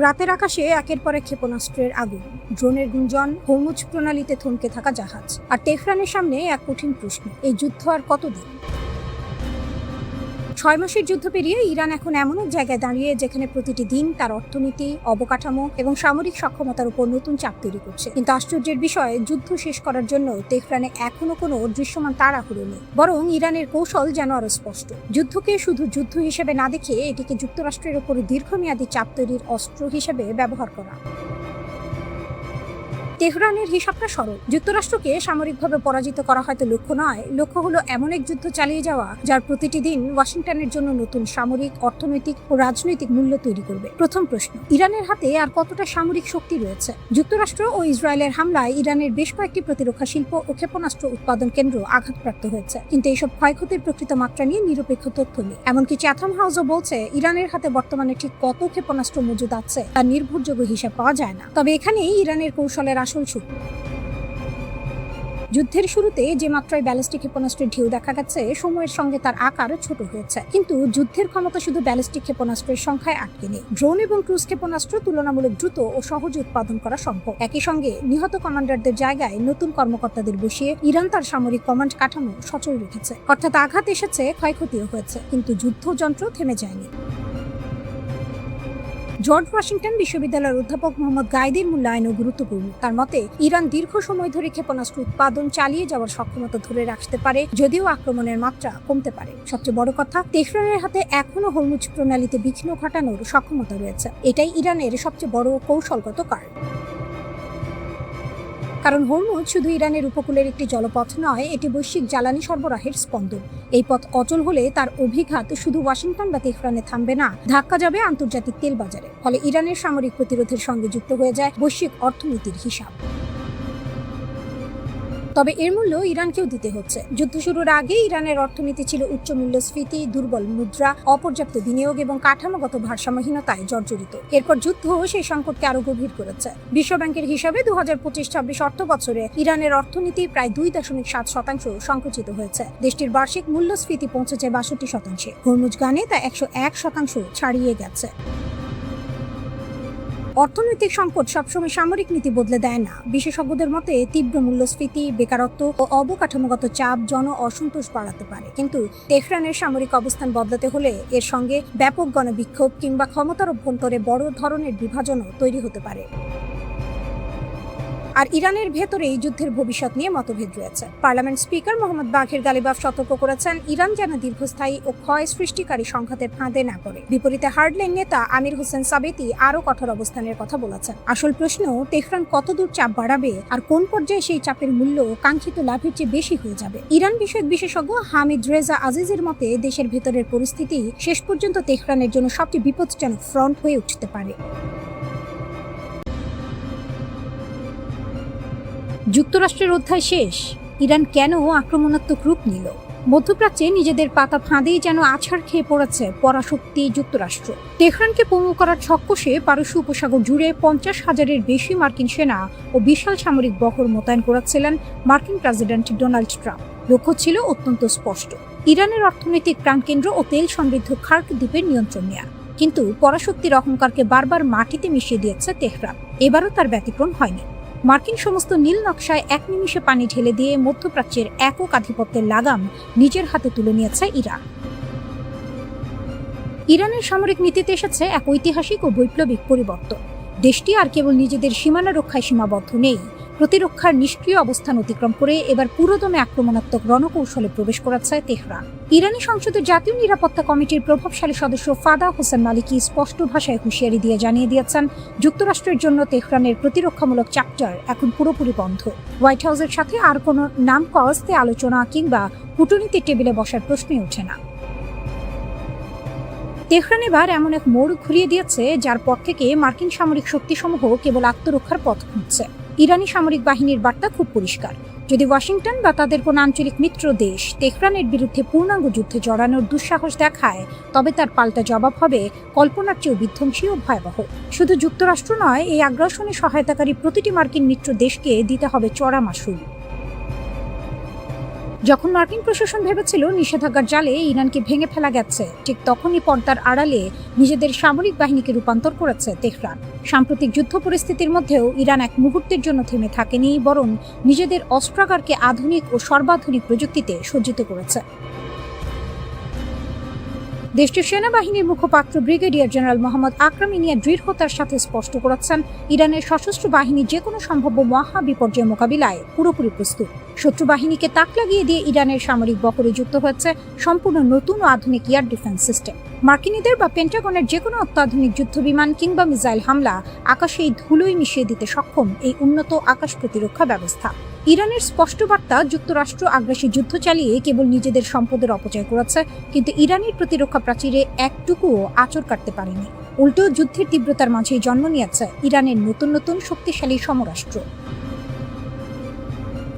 রাতের আকাশে একের পর এক ক্ষেপণাস্ত্রের আগুন, ড্রোনের গুঞ্জন, হরমুজ প্রণালীতে থমকে থাকা জাহাজ, আর তেহরানের সামনে এক কঠিন প্রশ্ন, এই যুদ্ধ আর কতদিন? 6 মাসের যুদ্ধ পেরিয়ে ইরান এখন এমন এক জায়গায় দাঁড়িয়ে যেখানে প্রতিটি দিন তার অর্থনীতি, অবকাঠামো এবং সামরিক সক্ষমতার উপর নতুন চাপ তৈরি করছে। কিন্তু আশ্চর্যের বিষয়, যুদ্ধ শেষ করার জন্য তেহরানে এখনো কোনো দৃশ্যমান তাড়াহুড়ো নেই, বরং ইরানের কৌশল যেন আরো স্পষ্ট। যুদ্ধকে শুধু যুদ্ধ হিসেবে না দেখে এটিকে যুক্তরাষ্ট্রের উপর দীর্ঘমেয়াদী চাপ তৈরির অস্ত্র হিসেবে ব্যবহার করা। তেহরানের হিসাবটা সরল, যুক্তরাষ্ট্রকে সামরিকভাবে পরাজিত করা হয়তো লক্ষ্য নয়, লক্ষ্য হলো এমন এক যুদ্ধ চালিয়ে যাওয়া যার প্রতিটি দিন ওয়াশিংটনের জন্য নতুন সামরিক, অর্থনৈতিক ও রাজনৈতিক মূল্য তৈরি করবে। প্রথম প্রশ্ন, ইরানের হাতে আর কতটা সামরিক শক্তি রয়েছে? যুক্তরাষ্ট্র ও ইসরায়েলের হামলায় ইরানের বেশ কয়েকটি প্রতিরক্ষা শিল্প ও ক্ষেপণাস্ত্র উৎপাদন কেন্দ্র আঘাতপ্রাপ্ত হয়েছে, কিন্তু এইসব ক্ষয়ক্ষতির প্রকৃত মাত্রা নিয়ে নিরপেক্ষ তথ্য নেই। এমনকি চ্যাথাম হাউসও বলছে ইরানের হাতে বর্তমানে ঠিক কত ক্ষেপণাস্ত্র মজুদ আছে তার নির্ভরযোগ্য হিসাব পাওয়া যায় না। তবে এখানেই ইরানের কৌশলের আসল ছবি। যুদ্ধের শুরুতে যে মাত্রায় ব্যালিস্টিক ক্ষেপণাস্ত্রের ঢেউ দেখা গেছে, সময়ের সঙ্গে তার আকার ছোট হয়েছে, কিন্তু যুদ্ধের ক্ষমতা শুধু ব্যালিস্টিক ক্ষেপণাস্ত্রের সংখ্যায় আটকে নেই। ড্রোন এবং ক্রুজ ক্ষেপণাস্ত্র তুলনামূলক দ্রুত ও সহজে উৎপাদন করা সম্ভব। একই সঙ্গে নিহত কমান্ডারদের জায়গায় নতুন কর্মকর্তাদের বসিয়ে ইরান তার সামরিক কমান্ড কাঠামো সচল রেখেছে। অর্থাৎ আঘাত এসেছে, ক্ষয়ক্ষতিও হয়েছে, কিন্তু যুদ্ধযন্ত্র থেমে যায়নি। জর্জ ওয়াশিংটন বিশ্ববিদ্যালয়ের অধ্যাপক মোহাম্মদ গাইদির মূল্যায়নও গুরুত্বপূর্ণ। তার মতে, ইরান দীর্ঘ সময় ধরে ক্ষেপণাস্ত্র উৎপাদন চালিয়ে যাওয়ার সক্ষমতা ধরে রাখতে পারে, যদিও আক্রমণের মাত্রা কমতে পারে। সবচেয়ে বড় কথা, তেহরানের হাতে এখনো হরমুজ প্রণালীতে বিঘ্ন ঘটানোর সক্ষমতা রয়েছে। এটাই ইরানের সবচেয়ে বড় কৌশলগত কারণ। কারণ হরমুজ শুধু ইরানের উপকূলের একটি জলপথ নয়, এটি বৈশ্বিক জ্বালানি সরবরাহের স্পন্দন। এই পথ অচল হলে তার অভিঘাত শুধু ওয়াশিংটন বা তেহরানে থামবে না, ধাক্কা যাবে আন্তর্জাতিক তেল বাজারে। ফলে ইরানের সামরিক প্রতিরোধের সঙ্গে যুক্ত হয়ে যায় বৈশ্বিক অর্থনীতির হিসাব। তবে এর মূল্য ইরানকেও দিতে হচ্ছে। যুদ্ধ শুরুর আগে ইরানের অর্থনীতি ছিল উচ্চ মূল্যস্ফীতি, দুর্বল মুদ্রা, অপর্যাপ্ত বিনিয়োগ এবং কাঠামোগত ভারসাম্যহীনতায় জর্জরিত। এরপর যুদ্ধ সেই সংকটকে আরো গভীর করেছে। বিশ্বব্যাংকের হিসাবে 2025-26 অর্থ বছরে ইরানের অর্থনীতি প্রায় 2.7% সংকুচিত হয়েছে। দেশটির বার্ষিক মূল্যস্ফীতি পৌঁছেছে 62%। হরমুজগানে তা 101% ছাড়িয়ে গেছে। অর্থনৈতিক সংকট সবসময় সামরিক নীতি বদলে দেয় না। বিশেষজ্ঞদের মতে, তীব্র মূল্যস্ফীতি, বেকারত্ব ও অবকাঠামোগত চাপ জন অসন্তোষ বাড়াতে পারে, কিন্তু তেহরানের সামরিক অবস্থান বদলাতে হলে এর সঙ্গে ব্যাপক গণবিক্ষোভ কিংবা ক্ষমতার অভ্যন্তরে বড় ধরনের বিভাজনও তৈরি হতে পারে। আর ইরানের ভেতরেই যুদ্ধের ভবিষ্যৎ নিয়ে মতভেদ রয়েছে। পার্লামেন্ট স্পিকার মোহাম্মদ বাঘের গালিবাফ সতর্ক করেছেন, ইরান যেন দীর্ঘস্থায়ী ও ক্ষয় সৃষ্টিকারী সংঘাতের ফাঁদে না পড়ে। বিপরীতে হার্ডলাইন নেতা আমির হোসেন সাবেতি আরও কঠোর অবস্থানের কথা বলেছেন। আসল প্রশ্ন, তেহরান কতদূর চাপ বাড়াবে আর কোন পর্যায়ে সেই চাপের মূল্য কাঙ্ক্ষিত লাভের চেয়ে বেশি হয়ে যাবে। ইরান বিষয়ক বিশেষজ্ঞ হামিদ রেজা আজিজের মতে, দেশের ভেতরের পরিস্থিতি শেষ পর্যন্ত তেহরানের জন্য সবচেয়ে বিপজ্জনক ফ্রন্ট হয়ে উঠতে পারে। যুক্তরাষ্ট্রের অধ্যায় শেষ। ইরান কেন আক্রমণাত্মক রূপ নিল? মধ্যপ্রাচ্যে নিজেদের পাতা ফাঁদেই যেন আছাড় খেয়ে পড়েছে পরাশক্তি যুক্তরাষ্ট্র। তেহরানকে পঙ্গু করার ছক কষে পারস্য উপসাগর জুড়ে 50,000-এর বেশি মার্কিন সেনা ও বিশাল সামরিক বহর মোতায়েন করেছিলেন মার্কিন প্রেসিডেন্ট ডোনাল্ড ট্রাম্প। লক্ষ্য ছিল অত্যন্ত স্পষ্ট, ইরানের অর্থনৈতিক প্রাণকেন্দ্র ও তেল সমৃদ্ধ খার্ক দ্বীপের নিয়ন্ত্রণ নেয়া। কিন্তু পরাশক্তির অহংকারকে বারবার মাটিতে মিশিয়ে দিয়েছে তেহরান। এবারও তার ব্যতিক্রম হয়নি। মার্কিন সমস্ত নীল নকশায় এক নিমিষে পানি ঢেলে দিয়ে মধ্যপ্রাচ্যের একক আধিপত্যের লাগাম নিজের হাতে তুলে নিয়েছে ইরান। ইরানের সামরিক নীতিতে এসেছে এক ঐতিহাসিক ও বৈপ্লবিক পরিবর্তন। দেশটি আর কেবল নিজেদের সীমানা রক্ষায় সীমাবদ্ধ নেই, প্রতিরক্ষার নিষ্ক্রিয় অবস্থান অতিক্রম করে এবার পুরোদমে আক্রমণাত্মক রণকৌশলে প্রবেশ করেছে তেহরান। ইরানি সংসদের জাতীয় নিরাপত্তা কমিটির প্রভাবশালী সদস্য ফাদা হোসেন মালিকি স্পষ্ট ভাষায় হুঁশিয়ারি দিয়ে জানিয়ে দিয়েছেন, যুক্তরাষ্ট্রের জন্য তেহরানের প্রতিরক্ষামূলক চ্যাপ্টার এখন পুরোপুরি বন্ধ। হোয়াইট হাউসের সাথে আর কোনো নাম কস্তে আলোচনা কিংবা কূটনীতির টেবিলে বসার প্রশ্নই ওঠে না। তেহরান এবার এমন এক মোড় ঘুরিয়ে দিয়েছে, যার পর থেকে মার্কিন সামরিক শক্তিসমূহ কেবল আত্মরক্ষার পথ খুঁজছে। ইরানি সামরিক বাহিনীর বার্তা খুব পরিষ্কার, যদি ওয়াশিংটন বা তাদের কোনো আঞ্চলিক মিত্র দেশ তেহরানের বিরুদ্ধে পূর্ণাঙ্গ যুদ্ধে জড়ানোর দুঃসাহস দেখায়, তবে তার পাল্টা জবাব হবে কল্পনার চেয়েও বিধ্বংসী ও ভয়াবহ। শুধু যুক্তরাষ্ট্র নয়, এই আগ্রাসনে সহায়তাকারী প্রতিটি মার্কিন মিত্র দেশকে দিতে হবে চড়া মাশুল। যখন মার্কিন প্রশাসন ভেবেছিল নিষেধাজ্ঞার জালে ইরানকে ভেঙে ফেলা গেছে, ঠিক তখনই পর্দার আড়ালে নিজেদের সামরিক বাহিনীকে রূপান্তর করেছে তেহরান। সাম্প্রতিক যুদ্ধ পরিস্থিতির মধ্যেও ইরান এক মুহূর্তের জন্য থেমে থাকেনি, বরং নিজেদের অস্ত্রাগারকে আধুনিক ও সর্বাধুনিক প্রযুক্তিতে সজ্জিত করেছে। দেশটির সেনাবাহিনীর মুখপাত্র ব্রিগেডিয়ার জেনারেল মোহাম্মদ আকরাম ইনিয়া দৃঢ়তার সাথে স্পষ্ট করেছেন, ইরানের সশস্ত্র বাহিনী যে কোনো সম্ভাব্য মহা বিপর্যয় মোকাবিলায় পুরোপুরি প্রস্তুত। শত্রু বাহিনীকে তাক লাগিয়ে দিয়ে ইরানের সামরিক বহরে যুক্ত হচ্ছে সম্পূর্ণ নতুন ও আধুনিক এয়ার ডিফেন্স সিস্টেম। মার্কিনীদের বা পেন্টাগনের যে কোনো অত্যাধুনিক যুদ্ধ বিমান কিংবা মিসাইল হামলা আকাশে এই ধুলোই মিশিয়ে দিতে সক্ষম এই উন্নত আকাশ প্রতিরক্ষা ব্যবস্থা। ইরানের স্পষ্ট বার্তা, যুক্তরাষ্ট্র আগ্রাসী যুদ্ধ চালিয়ে কেবল নিজেদের সম্পদের অপচয় করেছে, কিন্তু ইরানের প্রতিরক্ষা প্রাচীরে একটুকুও আঁচড় কাটতে পারেনি। উল্টো যুদ্ধের তীব্রতার মাঝেই জন্ম নিয়েছে ইরানের নতুন নতুন শক্তিশালী সমরাষ্ট্র।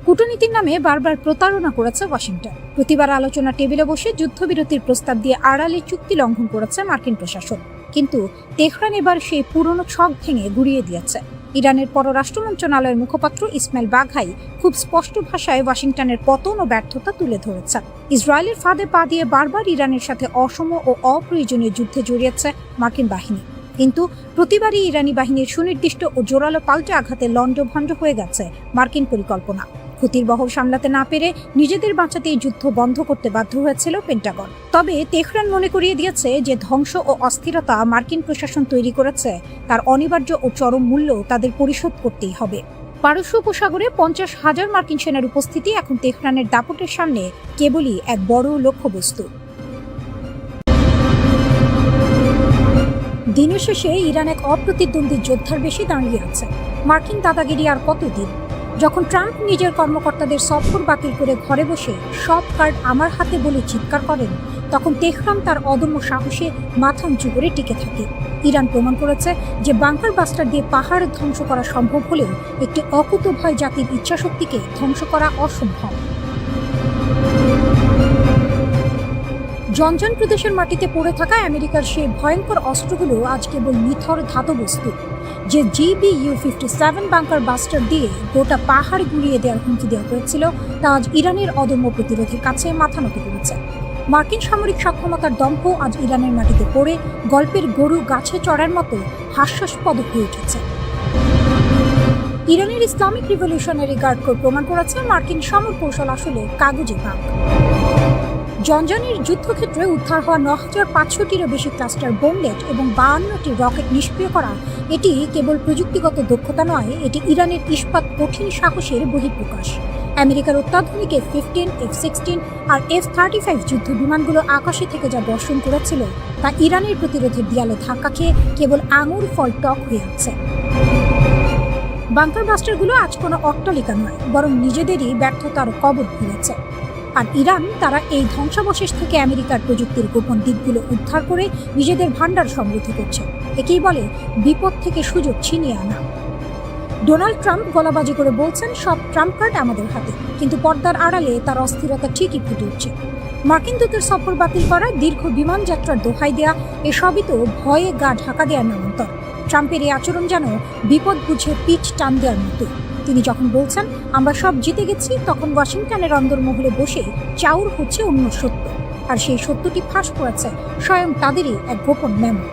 কূটনীতির নামে বারবার প্রতারণা করেছে ওয়াশিংটন। প্রতিবার আলোচনা টেবিলে বসে যুদ্ধবিরতির প্রস্তাব দিয়ে আড়ালে চুক্তি লঙ্ঘন করেছে মার্কিন প্রশাসন। কিন্তু তেহরান এবার সেই পুরনো ছক ভেঙে গুড়িয়ে দিয়েছে। ইরানের পররাষ্ট্র মন্ত্রণালয়ের মুখপাত্র ইসমাইল বাঘাই খুব স্পষ্ট ভাষায় ওয়াশিংটনের পতন ও ব্যর্থতা তুলে ধরেছেন। ইসরায়েলের ফাঁদে পা দিয়ে বারবার ইরানের সাথে অসম ও অপ্রয়োজনীয় যুদ্ধে জড়িয়েছে মার্কিন বাহিনী, কিন্তু প্রতিবারই ইরানি বাহিনীর সুনির্দিষ্ট ও জোরালো পাল্টে আঘাতে লণ্ডভণ্ড হয়ে গেছে মার্কিন পরিকল্পনা। ক্ষতির বহর সামলাতে না পেরে নিজেদের বাঁচাতে এই যুদ্ধ বন্ধ করতে বাধ্য হয়েছিল পেন্টাগন। তবে তেহরান মনে করিয়ে দিয়েছে যে ধ্বংস ও অস্থিরতা মার্কিন প্রশাসন তৈরি করেছে তার অনিবার্য ও চরম মূল্য তাদের পরিশোধ করতেই হবে। পারস্য উপসাগরে 50,000 মার্কিন সেনার উপস্থিতি এখন তেহরানের দাপটের সামনে কেবলই এক বড় লক্ষ্যবস্তু। দিনের শেষে ইরান এক অপ্রতিদ্বন্দ্বী যোদ্ধার বেশি দাঁড়িয়ে আছে। মার্কিন দাদাগিরি আর কতদিন? যখন ট্রাম্প নিজের কর্মকর্তাদের সফর বাতিল করে ঘরে বসে সব কার্ড আমার হাতে বলে চিৎকার করেন, তখন তেহরান তার অদম্য সাহসে মাথা উঁচু করে টিকে থাকে। ইরান প্রমাণ করেছে যে বাংকার বাস্টার দিয়ে পাহাড় ধ্বংস করা সম্ভব হলেও একটি অকুতোভয় জাতির ইচ্ছাশক্তিকে ধ্বংস করা অসম্ভব। জনজন প্রদেশের মাটিতে পড়ে থাকা আমেরিকার সেই ভয়ঙ্কর অস্ত্রগুলো আজ কেবল নিথর ধাতবস্তু। যে GBU-57 বাংকার বাস্টার দিয়ে গোটা পাহাড় গুঁড়িয়ে দেওয়ার হুমকি দেওয়া হয়েছিল, তা আজ ইরানের অদম্য প্রতিরোধের কাছে মাথা নত করেছে। মার্কিন সামরিক সক্ষমতার দম্ভ আজ ইরানের মাটিতে পড়ে গল্পের গরু গাছে চড়ার মতো হাস্যাস্পদ হয়ে উঠেছে। ইরানের ইসলামিক রিভলিউশনারি গার্ড কোর প্রমাণ করেছে মার্কিন সমর কৌশল আসলে কাগজে পাক। জনজনের যুদ্ধক্ষেত্রে উদ্ধার হওয়া 9,500টিরও বেশি ক্লাস্টার বোমলেট এবং 52টি রকেট নিষ্ক্রিয় করা এটি কেবল প্রযুক্তিগত দক্ষতা নয়, এটি ইরানের ইস্পাত কঠিন সাহসের বহিঃপ্রকাশ। আমেরিকার অত্যাধুনিক F-15, F-16 আর F-35 যুদ্ধ বিমানগুলো আকাশে থেকে যা বর্ষণ করেছিল তা ইরানের প্রতিরোধের দেয়ালে ধাক্কা খেয়ে কেবল আঙুর ফল টক হয়ে আছে। বাংকার বাস্টারগুলো আজ কোনো অট্টালিকা নয়, বরং নিজেদেরই ব্যর্থতার কবর খুঁড়েছে। আর ইরান তারা এই ধ্বংসাবশেষ থেকে আমেরিকার প্রযুক্তির গোপন দিকগুলো উদ্ধার করে নিজেদের ভান্ডার সমৃদ্ধ করছে। একেই বলে বিপদ থেকে সুযোগ ছিনিয়ে আনা। ডোনাল্ড ট্রাম্প গলাবাজি করে বলছেন সব ট্রাম্প কার্ড আমাদের হাতে, কিন্তু পর্দার আড়ালে তার অস্থিরতা ঠিকই ফুটে উঠছে। মার্কিন দূতের সফর বাতিল করা, দীর্ঘ বিমান যাত্রার দোহাই দেয়া, এসবই তো ভয়ে গা ঢাকা দেওয়ার নামান্তর। ট্রাম্পের এই আচরণ যেন বিপদ বুঝে পিঠ টান দেওয়ার মতো। তিনি যখন বলছেন আমরা সব জিতে গেছি, তখন ওয়াশিংটনের অন্দরমহলে বসে চাউর হচ্ছে অন্য সত্য, আর সেই সত্যটি ফাঁস করেছে স্বয়ং তাদেরই এক গোপন মেমো।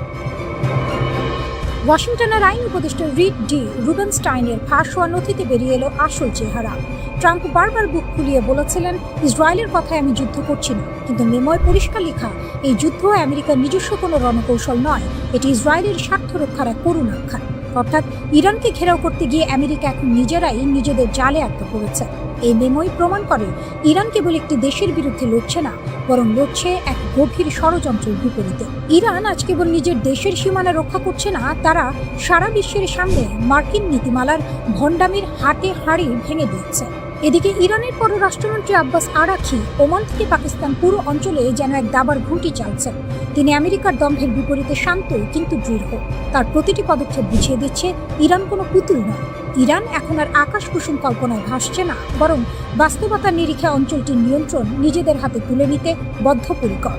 ওয়াশিংটনের আইন উপদেষ্টা রিড ডি রুবেনস্টাইনের ফাঁস হওয়া নথিতে বেরিয়ে এলো আসল চেহারা। ট্রাম্প বারবার বুক খুলিয়ে বলেছিলেন ইসরায়েলের কথায় আমি যুদ্ধ করছি না, কিন্তু মেমোয় পরিষ্কার লেখা এই যুদ্ধ আমেরিকার নিজস্ব কোনো রণকৌশল নয়, এটি ইসরায়েলের স্বার্থ রক্ষার এক করুণ আখ্যান। অর্থাৎ ইরানকে ঘেরাও করতে গিয়ে আমেরিকা এখন নিজেরাই নিজেদের জালে আটকা পড়েছে। এই মেমোই প্রমাণ করে ইরান কেবল একটি দেশের বিরুদ্ধে লড়ছে না, বরং লড়ছে এক গভীর ষড়যন্ত্রের বিপরীতে। ইরান আজ কেবল নিজের দেশের সীমানা রক্ষা করছে না, তারা সারা বিশ্বের সামনে মার্কিন নীতিমালার ভণ্ডামির হাটে হাড়ি ভেঙে দিচ্ছে। এদিকে ইরানের পররাষ্ট্রমন্ত্রী আব্বাস আরাঘচি ওমান থেকে পাকিস্তান পুরো অঞ্চলে যেন এক দাবার ঘুঁটি চালছেন। তিনি আমেরিকার দম্ভের বিপরীতে শান্ত কিন্তু দৃঢ়। তার প্রতিটি পদক্ষেপ বুঝিয়ে দিচ্ছে ইরান কোনো পুতুল নয়। ইরান এখন আর আকাশ কুসুম কল্পনায় ভাসছে না, বরং বাস্তবতার নিরিখে অঞ্চলটির নিয়ন্ত্রণ নিজেদের হাতে তুলে নিতে বদ্ধপরিকর।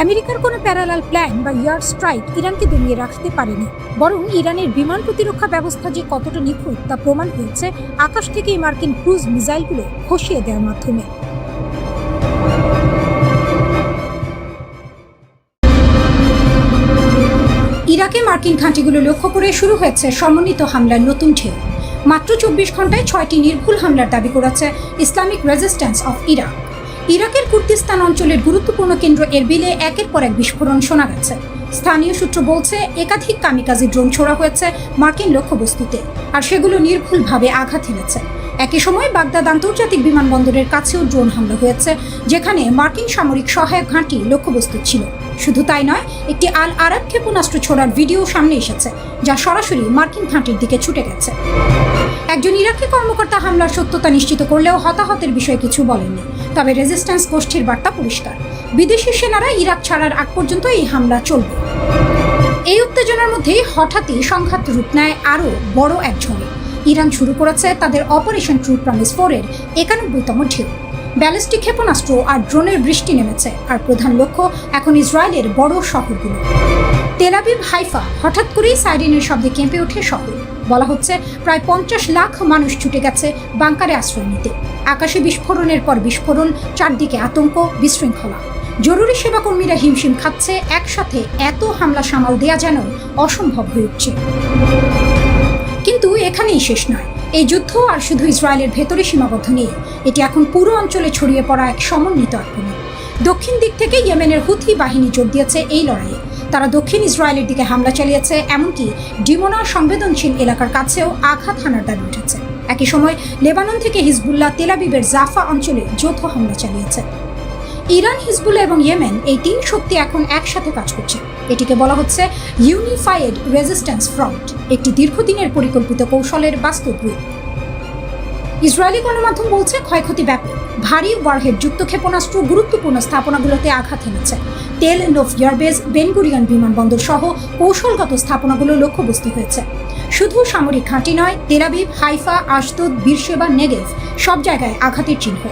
আমেরিকার কোনো প্যারালাল প্ল্যান বা এয়ার স্ট্রাইক ইরানকে দমিয়ে রাখতে পারেনি, বরং ইরানের বিমান প্রতিরক্ষা ব্যবস্থা যে কতটা নিখুঁত তা প্রমাণ হয়েছে আকাশ থেকে মার্কিন ক্রুজ মিসাইলগুলো খসিয়ে দেওয়ার মাধ্যমে। ইরাকে মার্কিন ঘাঁটিগুলো লক্ষ্য করে শুরু হয়েছে সমন্বিত হামলার নতুন ঢেউ। মাত্র 24 ঘন্টায় 6টি নির্ভুল হামলার দাবি করেছে ইসলামিক রেজিস্ট্যান্স অফ ইরাক। ইরাকের কুর্দিস্তান অঞ্চলের গুরুত্বপূর্ণ কেন্দ্র এরবিলে একের পর এক বিস্ফোরণ শোনা গেছে। স্থানীয় সূত্র বলছে একাধিক কামিকাজি ড্রোন ছোড়া হয়েছে মার্কিন লক্ষ্যবস্তুতে, আর সেগুলো নির্ভুলভাবে আঘাত হেনেছে। একই সময় বাগদাদ আন্তর্জাতিক বিমানবন্দরের কাছেও ড্রোন হামলা হয়েছে, যেখানে মার্কিন সামরিক সহায়ক ঘাঁটি লক্ষ্যবস্তু ছিল। শুধু তাই নয়, একটি আল আরাব ক্ষেপণাস্ত্র ছোড়ার ভিডিও সামনে এসেছে, যা সরাসরি মার্কিন ঘাঁটির দিকে ছুটে গেছে। একজন ইরাকি কর্মকর্তা হামলার সত্যতা নিশ্চিত করলেও হতাহতের বিষয়ে কিছু বলেননি। তবে রেজিস্ট্যান্স গোষ্ঠীর বার্তা পরিষ্কার, বিদেশি সেনারা ইরাক ছাড়ার আগ পর্যন্ত এই হামলা চলবে। এই উত্তেজনার মধ্যেই হঠাৎই সংঘাত রূপ নেয় আরও বড় এক ঝড়ে। ইরান শুরু করেছে তাদের অপারেশন ট্রু প্রমিস 4-এর 91তম ঢেউ। ব্যালিস্টিক ক্ষেপণাস্ত্র আর ড্রোনের বৃষ্টি নেমেছে, আর প্রধান লক্ষ্য এখন ইসরায়েলের বড় শহরগুলো। তেল আবিব, হাইফা হঠাৎ করেই সাইরেনের শব্দে কেঁপে ওঠে শহর। বলা হচ্ছে প্রায় 50 লাখ মানুষ ছুটে গেছে বাংকারে আশ্রয় নিতে। আকাশে বিস্ফোরণের পর বিস্ফোরণ, চারদিকে আতঙ্ক, বিশৃঙ্খলা। জরুরি সেবাকর্মীরা হিমশিম খাচ্ছে, একসাথে এত হামলা সামাল দেয়া যেন অসম্ভব হয়ে উঠছে। কিন্তু এখানেই শেষ নয়। এই যুদ্ধ আর শুধু ইসরায়েলের ভেতরে সীমাবদ্ধ নেই, এটি এখন পুরো অঞ্চলে ছড়িয়ে পড়া এক সমন্বিত আক্রমণ। দক্ষিণ দিক থেকে ইয়েমেনের হুথি বাহিনী যোগ দিয়েছে এই লড়াইয়ে। তারা দক্ষিণ ইসরায়েলের দিকে হামলা চালিয়েছে, এমনকি ডিমোনা সংবেদনশীল এলাকার কাছেও আঘাত হানার দাবি উঠেছে। একই সময় লেবানন থেকে হিজবুল্লাহ তেল আবিবের জাফা অঞ্চলে যৌথ হামলা চালিয়েছে। ইরান, হিজবুল্লাহ এবং ইয়েমেন, এই তিন শক্তি এখন একসাথে কাজ করছে। এটিকে বলা হচ্ছে ইউনিফাইড রেজিস্ট্যান্স ফ্রন্ট, একটি দীর্ঘদিনের পরিকল্পিত কৌশলের বাস্তব রূপ। ইসরায়েলি গণমাধ্যম বলছে ক্ষয়ক্ষতি ব্যাপক। ভারী ওয়ারহেড যুক্ত ক্ষেপণাস্ত্র গুরুত্বপূর্ণ স্থাপনাগুলোতে আঘাত হেনেছে। তেল নোভ এয়ারবেস, বেনগুরিয়ন বিমানবন্দর সহ কৌশলগত স্থাপনাগুলো লক্ষ্যবস্তু হয়েছে। শুধু সামরিক ঘাঁটি নয়, Tel Aviv, Haifa, Ashdod, Beersheba, Negev সব জায়গায় আঘাতের চিহ্ন।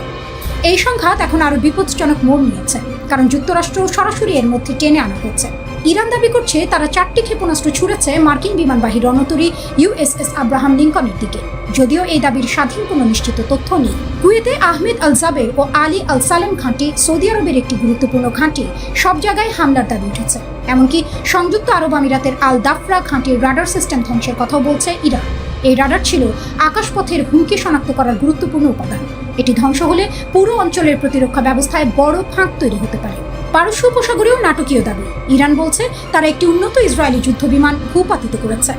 এই সংঘাত এখন আরো বিপজ্জনক মোড় নিয়েছে, কারণ যুক্তরাষ্ট্র সরাসরি এর মধ্যে টেনে আনা হয়েছে। ইরান দাবি করছে তারা 4টি ক্ষেপণাস্ত্র ছুড়েছে মার্কিন বিমানবাহী রণতরী ইউএসএস আব্রাহাম লিঙ্কনের দিকে, যদিও এই দাবির স্বাধীন কোনো নিশ্চিত তথ্য নেই। কুয়েতে আহমেদ আল জাবের ও আলী আল সালেম ঘাঁটি, সৌদি আরবের একটি গুরুত্বপূর্ণ ঘাঁটি, সব জায়গায় হামলার দাবি উঠেছে। এমনকি সংযুক্ত আরব আমিরাতের আল দাফরা ঘাঁটির রাডার সিস্টেম ধ্বংসের কথাও বলছে ইরান। এই রাডার ছিল আকাশপথের হুমকি শনাক্ত করার গুরুত্বপূর্ণ উপাদান। এটি ধ্বংস হলে পুরো অঞ্চলের প্রতিরক্ষা ব্যবস্থায় বড় ফাঁক তৈরি হতে পারে। পারস্য উপসাগরেও নাটকীয় দাবি। ইরান বলছে তারা একটি উন্নত ইসরায়েলি যুদ্ধবিমান ভূপাতিত করেছে।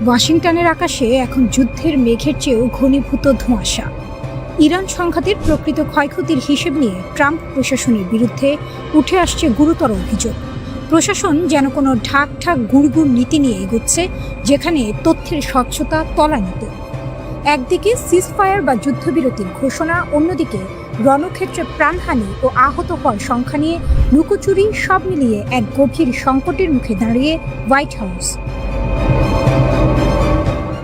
ওয়াশিংটনের আকাশে এখন যুদ্ধের মেঘের চেয়েও ঘনীভূত ধোঁয়াশা। ইরান সংঘাতের প্রকৃত ক্ষয়ক্ষতির হিসেব নিয়ে ট্রাম্প প্রশাসনের বিরুদ্ধে উঠে আসছে গুরুতর অভিযোগ। প্রশাসন যেন কোনো ঢাক গুড়গুড় নীতি নিয়ে এগোচ্ছে, যেখানে তথ্যের স্বচ্ছতা তলানিতে। একদিকে সিজফায়ার বা যুদ্ধবিরতির ঘোষণা, অন্যদিকে রণক্ষেত্রে প্রাণহানি ও আহত হওয়ার সংখ্যা নিয়ে লুকোচুরি, সব মিলিয়ে এক গভীর সংকটের মুখে দাঁড়িয়ে হোয়াইট হাউস।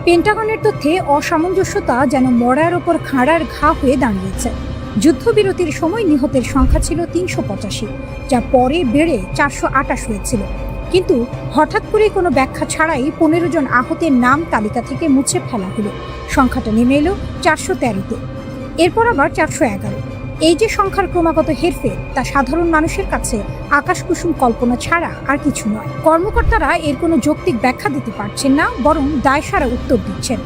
পেন্টাগনের তথ্যে অসামঞ্জস্যতা যেন মরার ওপর খাঁড়ার ঘা হয়ে দাঁড়িয়েছে। যুদ্ধবিরতির সময় নিহতের সংখ্যা ছিল 385, যা পরে বেড়ে 428 হয়েছিল। কিন্তু হঠাৎ করে কোনো ব্যাখ্যা ছাড়াই 15 জন আহতের নাম তালিকা থেকে মুছে ফেলা হলো। সংখ্যাটা নেমে এলো 413-তে, এরপর আবার 411। এই যে সংখ্যার ক্রমাগত হেরফের, তা সাধারণ মানুষের কাছে আকাশকুসুম কল্পনা ছাড়া আর কিছু নয়। কর্মকর্তারা এর কোনো যৌক্তিক ব্যাখ্যা দিতে পারছেন না, বরং দায়সারা উত্তর দিচ্ছেন।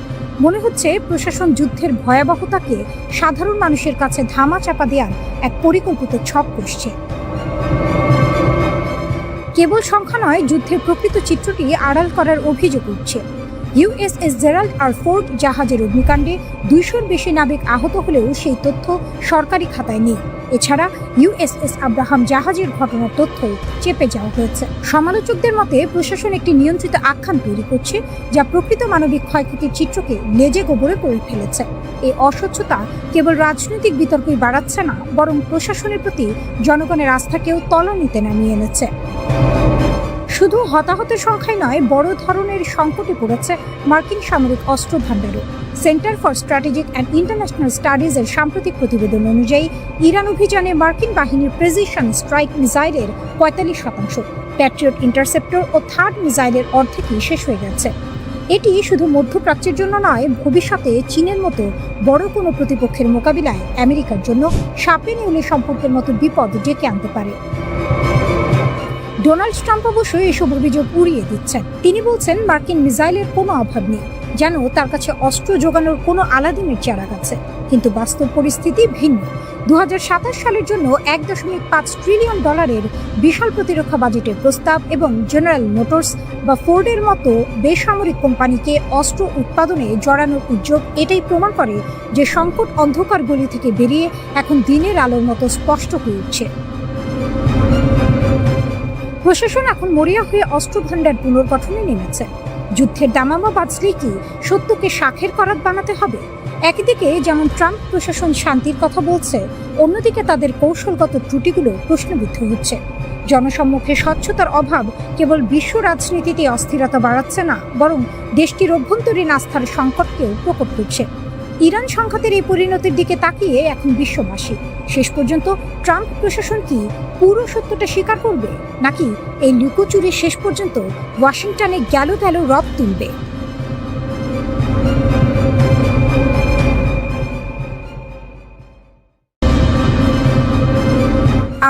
মনে হচ্ছে প্রশাসন যুদ্ধের ভয়াবহতাকে সাধারণ মানুষের কাছে ধামা চাপা দেওয়ার এক পরিকল্পিত ছক কষছে। কেবল সংখ্যা নয়, যুদ্ধের প্রকৃত চিত্রটি আড়াল করার অভিযোগ উঠছে। ইউএসএস জেরাল্ড আর ফোর্ড জাহাজের অগ্নিকাণ্ডে 200-র বেশি নাবিক আহত হলেও সেই তথ্য সরকারি খাতায় নেই। এছাড়া ইউএসএস আব্রাহাম জাহাজের ঘটনার তথ্য চেপে যাওয়া হয়েছে। সমালোচকদের মতে প্রশাসন একটি নিয়ন্ত্রিত আখ্যান তৈরি করছে, যা প্রকৃত মানবিক ক্ষয়ক্ষতির চিত্রকে লেজে গোবরে করে ফেলেছে। এই অস্বচ্ছতা কেবল রাজনৈতিক বিতর্কই বাড়াচ্ছে না, বরং প্রশাসনের প্রতি জনগণের আস্থাকেও তলানিতে নামিয়ে এনেছে। শুধু হতাহতের সংখ্যায় নয়, বড় ধরনের সংকটে পড়েছে মার্কিন সামরিক অস্ত্র ভাণ্ডারও। Centre for strategic and international স্টাডিজের সাম্প্রতিক প্রতিবেদন অনুযায়ী ইরান অভিযানে মার্কিন বাহিনীর প্রেসিশন স্ট্রাইক মিসাইলের ৪৫%, প্যাট্রিয়ট ইন্টারসেপ্টর ও থার্ড মিসাইলের অর্ধেকই শেষ হয়ে গেছে। এটি শুধু মধ্যপ্রাচ্যের জন্য নয়, ভবিষ্যতে চীনের মতো বড় কোনো প্রতিপক্ষের মোকাবিলায় আমেরিকার জন্য সাপে নেউলে সম্পর্কের মতো বিপদ ডেকে আনতে পারে। ডোনাল্ড ট্রাম্প অবশ্য এসব অভিযোগ উড়িয়ে দিচ্ছেন। তিনি বলছেন মার্কিন মিসাইলের কোনো অভাব নেই, যেন তার কাছে অস্ত্র যোগানোর কোনো আলাদিনের চারাক আছে। কিন্তু বাস্তব পরিস্থিতি ভিন্ন। ২০২৭ সালের জন্য $1.৫ ট্রিলিয়ন বিশাল প্রতিরক্ষা বাজেটের প্রস্তাব এবং জেনারেল মোটরস বা ফোর্ডের মতো বেসামরিক কোম্পানিকে অস্ত্র উৎপাদনে জড়ানোর উদ্যোগ এটাই প্রমাণ করে যে সংকট অন্ধকার গলি থেকে বেরিয়ে এখন দিনের আলোর মতো স্পষ্ট হয়ে উঠছে। প্রশাসন এখন মরিয়া হয়ে অস্ত্র ভাণ্ডার পুনর্গঠনে নেমেছে। যুদ্ধের দামামা বাজলেই কি সত্যকে শাখের করাত বানাতে হবে? একদিকে যেমন ট্রাম্প প্রশাসন শান্তির কথা বলছে, অন্যদিকে তাদের কৌশলগত ত্রুটিগুলো প্রশ্নবিদ্ধ হচ্ছে। জনসম্মুখে স্বচ্ছতার অভাব কেবল বিশ্ব রাজনীতিতে অস্থিরতা বাড়াচ্ছে না, বরং দেশটির অভ্যন্তরীণ আস্থার সংকটকেও প্রকট করছে। ইরান সংঘাতের এই পরিণতির দিকে তাকিয়ে এখন বিশ্ববাসী শেষ পর্যন্ত ট্রাম্প প্রশাসন কি পুরো সত্যটা স্বীকার করবে, নাকি এই লুকোচুরি শেষ পর্যন্ত ওয়াশিংটনে গেল রব তুলবে?